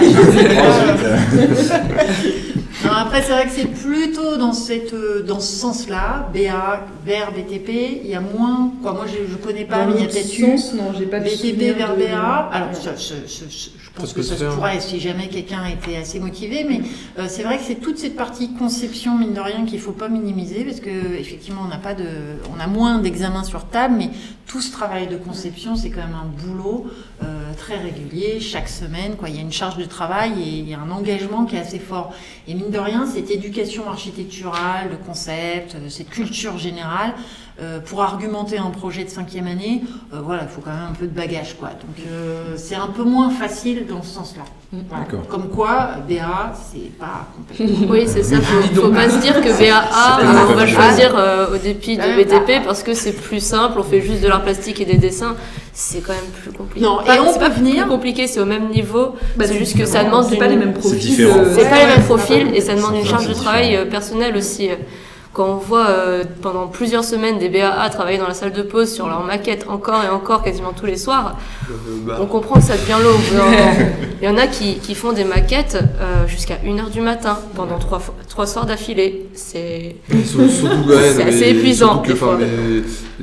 Non, après, c'est vrai que c'est plutôt dans ce sens-là, BA vers BTP, il y a moins, moi je connais pas, mais il y a peut-être eu non, j'ai pas BTP vers BA. Alors, je pense que ça se pourrait si jamais quelqu'un était assez motivé, mais c'est vrai que c'est toute cette partie conception, mine de rien, qu'il ne faut pas minimiser, parce qu'effectivement, on a moins d'examens sur table, mais tout ce travail de conception, c'est quand même un boulot très régulier, chaque semaine, il y a une charge de travail et il y a un engagement qui est assez fort. Et mine de rien, cette éducation architecturale, de concept, cette culture générale, pour argumenter un projet de 5e année, il faut quand même un peu de bagage, Donc c'est un peu moins facile dans ce sens-là. Voilà. Comme quoi, BA, c'est pas complètement... Oui, c'est ça. Faut pas se dire que BAA, on va choisir au dépit de BTP parce que c'est plus simple, on fait juste de l'art plastique et des dessins. C'est quand même plus compliqué. Non, et on peut venir... plus compliqué, c'est au même niveau. C'est juste que ça demande... C'est pas les mêmes profils. C'est différent. C'est pas les mêmes profils et ça demande une charge de travail personnelle aussi. Quand on voit pendant plusieurs semaines des BAA travailler dans la salle de pause sur leur maquette encore et encore quasiment tous les soirs, on comprend que ça devient lourd. Il y en a qui font des maquettes jusqu'à 1h du matin pendant 3 soirs d'affilée. C'est assez épuisant.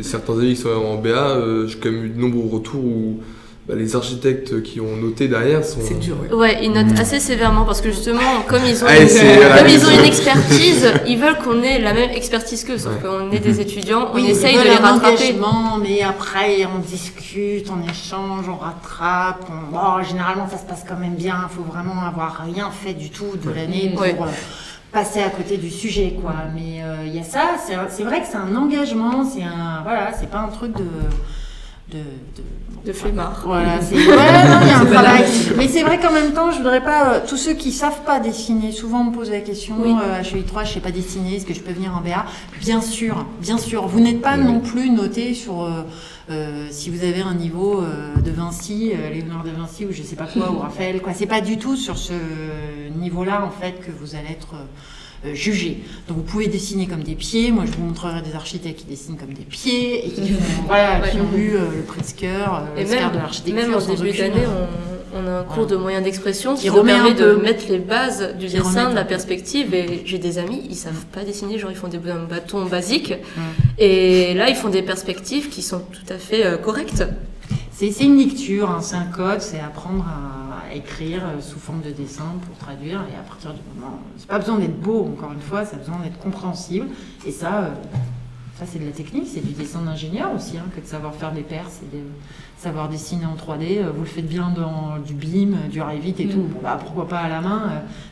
Certains amis qui sont en BA, j'ai quand même eu de nombreux retours où les architectes qui ont noté derrière sont... C'est dur, ouais, ils notent assez sévèrement parce que justement, comme ils ont une expertise, ils veulent qu'on ait la même expertise qu'eux, sauf qu'on est des étudiants, on essaye de les rattraper. Mais après, on discute, on échange, on rattrape. Généralement, ça se passe quand même bien. Il faut vraiment avoir rien fait du tout de l'année pour... passer à côté du sujet, Mais il y a ça, c'est vrai que c'est un engagement, c'est pas un truc de flemmard. Voilà, il y a un travail. Mais c'est vrai qu'en même temps, je voudrais pas... tous ceux qui savent pas dessiner, souvent me posent la question, HEI3, je sais pas dessiner, est-ce que je peux venir en BA ? Bien sûr. Vous n'êtes pas non plus noté sur... si vous avez un niveau de Vinci, Léonard de Vinci ou je sais pas quoi, ou Raphaël, c'est pas du tout sur ce niveau-là, en fait, que vous allez être... jugé. Donc vous pouvez dessiner comme des pieds. Moi, je vous montrerai des architectes qui dessinent comme des pieds et qui ont eu le Pritzker, le Scar de l'architecture. Même en début d'année, On a un cours de moyens d'expression qui nous remet permet un de peu. mettre les bases du Qui dessin, remet de la un peu. perspective. Et j'ai des amis, ils savent pas dessiner, genre ils font des bâtons basiques. Et là, ils font des perspectives qui sont tout à fait correctes. C'est une lecture, hein, c'est un code, c'est apprendre à écrire sous forme de dessin pour traduire. Et à partir du moment, c'est pas besoin d'être beau, encore une fois, ça a besoin d'être compréhensible. Et ça c'est de la technique, c'est du dessin d'ingénieur aussi, hein, que de savoir faire des perces et de savoir dessiner en 3D. Vous le faites bien dans du BIM, du Revit et tout. Bon, bah, pourquoi pas à la main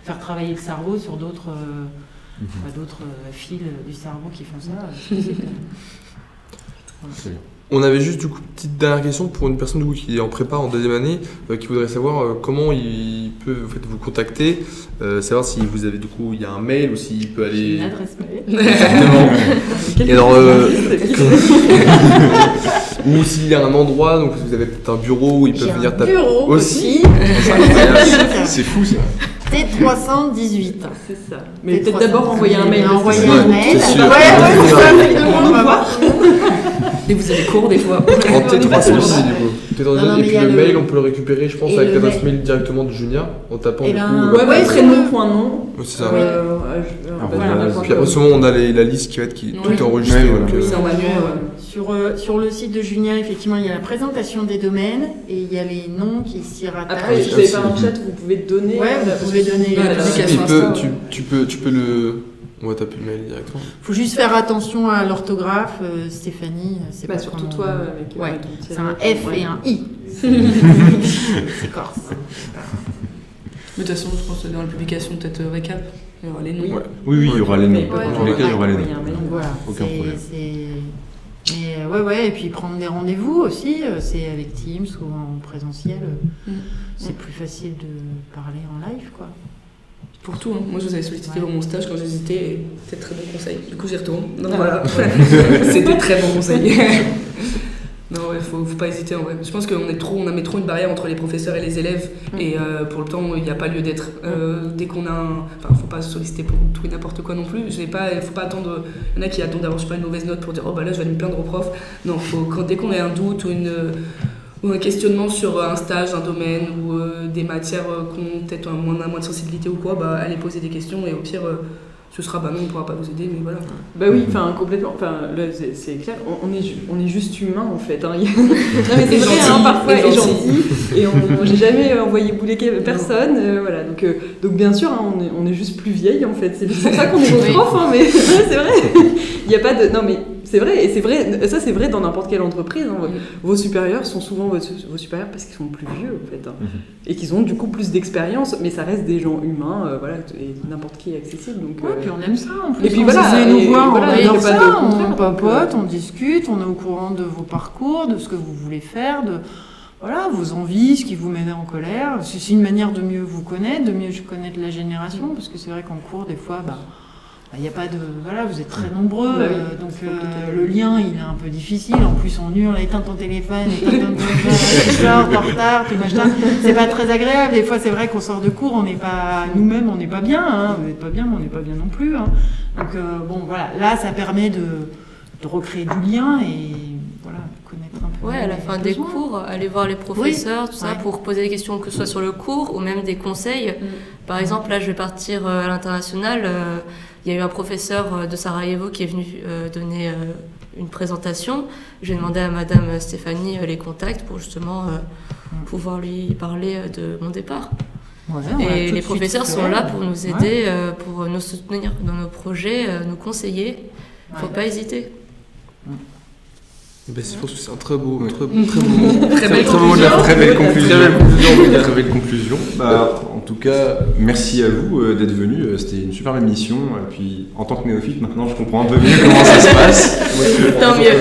faire travailler le cerveau sur d'autres fils du cerveau qui font ça. Voilà. On avait juste du coup une petite dernière question pour une personne du coup, qui est en prépa en 2e année, qui voudrait savoir comment il peut en fait, vous contacter, savoir si vous avez du coup il y a un mail ou s'il peut aller. Une adresse mail. Exactement. Et alors, ou s'il y a un endroit, donc vous avez peut-être un bureau où ils peuvent venir taper. Bureau aussi. C'est fou ça. T318. C'est ça. Mais peut-être d'abord envoyer un mail. Envoyer Ouais, un mail. c'est sûr. On va voir. Et vous avez cours des fois. En T318 du coup. Non, Et mais puis il y a le le- mail, on peut le récupérer, je pense, Et avec le l'adresse mail directement de Junia en tapant Et du ben, coup. Ouais, Ouais, prénom, point nom. C'est ça. Voilà, Puis après, souvent, on a la liste qui va être tout Oui. est enregistré. Ouais, donc, C'est en manuel. Sur le site de Junia, effectivement, il y a la présentation des domaines et il y a les noms qui s'y rattachent. Après, si vous n'avez pas un chat, vous pouvez donner. Ouais, vous pouvez donner. Ouais, la publication. tu peux le. On va taper le mail directement. Faut juste faire attention à l'orthographe, Stéphanie. C'est Bah, pas surtout comment- toi, avec Ouais. ton petit C'est un arrêt. F et un I. C'est corse. Mais de toute façon, je pense que dans la publication, peut-être récap, il y aura les noms. Oui. Oui, il y aura les noms. Mais Dans tous les cas, il y aura les noms. Donc voilà. Aucun c'est- problème. Mais ouais, et puis prendre des rendez-vous aussi, c'est avec Teams ou en présentiel. C'est plus facile de parler en live, quoi. Pour tout, hein. Moi je vous avais sollicité pour mon stage quand j'hésitais et c'était très bon conseil. Du coup j'y retourne. Donc Ah. voilà, c'était très bon conseil. Non, ouais, faut pas hésiter en vrai. Je pense qu'on a mis trop une barrière entre les professeurs et les élèves et pour le temps il n'y a pas lieu d'être. Dès qu'on a Enfin, faut pas solliciter pour tout et n'importe quoi non plus. Faut pas attendre. Il y en a qui attendent d'avoir une mauvaise note pour dire oh bah là je vais me plaindre au prof. Non, dès qu'on a un doute ou un questionnement sur un stage, un domaine ou des matières qui ont peut-être moins de sensibilité ou quoi, bah allez poser des questions et au pire ce sera bah non on pourra pas vous aider mais voilà. Bah oui, enfin complètement. Enfin là, c'est clair. On est juste humain en fait. Hein. Non mais c'est vrai, hein, parfois et gentil. Et j'ai jamais envoyé bouler personne. Voilà. Donc bien sûr, hein, on est juste plus vieille en fait. C'est pour ça qu'on est vos profs. Hein, mais c'est vrai. Il y a pas de. Non mais c'est vrai. Et c'est vrai. Ça c'est vrai dans n'importe quelle entreprise. Hein. Vos supérieurs sont souvent vos supérieurs parce qu'ils sont plus vieux en fait. Hein. Et qu'ils ont du coup plus d'expérience. Mais ça reste des gens humains. Voilà. Et n'importe qui est accessible. Donc. Puis on aime ça en plus. Et puis on voilà, vient nous et voir, voilà, on il y a adore pas ça, de on contraire, papote, on discute, on est au courant de vos parcours, de ce que vous voulez faire, de voilà, vos envies, ce qui vous met en colère. C'est une manière de mieux vous connaître, de mieux connaître la génération, parce que c'est vrai qu'en cours, des fois, il n'y a pas de... Voilà, vous êtes très nombreux, Bah oui, donc c'est compliqué. le lien, il est un peu difficile. En plus, on hurle, éteins ton téléphone, éteins ton téléphone, tu sors, t'es en retard, tu machin. C'est pas très agréable. Des fois, c'est vrai qu'on sort de cours, on n'est pas... Nous-mêmes, on n'est pas bien. Hein. Vous n'êtes pas bien, mais on n'est pas bien non plus. Hein. Donc, bon, voilà. Là, ça permet de recréer du lien et... Voilà, connaître un peu. Ouais, à la fin des cours, aller voir les professeurs, tout ça, Ouais. pour poser des questions, que ce soit sur le cours ou même des conseils. Par exemple, là, je vais partir à l'international. Il y a eu un professeur de Sarajevo qui est venu donner une présentation. J'ai demandé à Madame Stéphanie les contacts pour justement pouvoir lui parler de mon départ. Ouais, on l'a tout Et de les suite professeurs fait. sont là pour nous aider, pour nous soutenir dans nos projets, nous conseiller. Il ne faut Ouais. pas hésiter. Ben, je pense que c'est un très beau, Ouais. très beau. Très belle beau de la Très belle conclusion. Très belle conclusion. Très belle conclusion. En tout cas, merci à vous d'être venus. C'était une super émission. Et puis, en tant que néophyte, maintenant, je comprends un peu mieux comment ça se passe. Tant mieux.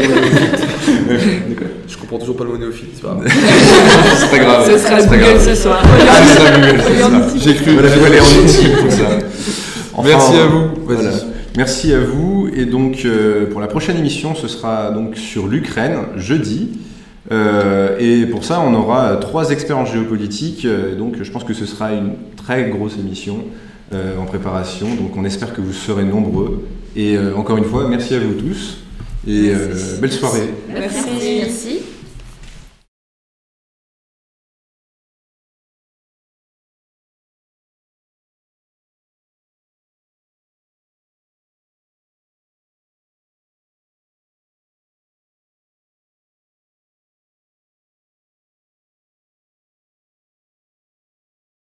Je comprends toujours pas le mot néophyte, c'est pas grave. C'est pas grave. Ce sera C'est pas Google grave. ce soir. Ah, c'est ça, Google, c'est ça. J'ai cru. Voilà, faut aller en outil pour ça. Enfin, Merci à vous. Voilà. Vas-y. Merci à vous. Et donc, pour la prochaine émission, ce sera donc sur l'Ukraine, jeudi. Et pour ça, on aura 3 experts en géopolitique. Donc, je pense que ce sera une très grosse émission en préparation. Donc, on espère que vous serez nombreux. Et encore une fois, merci à vous tous. Et belle soirée. Merci. Merci.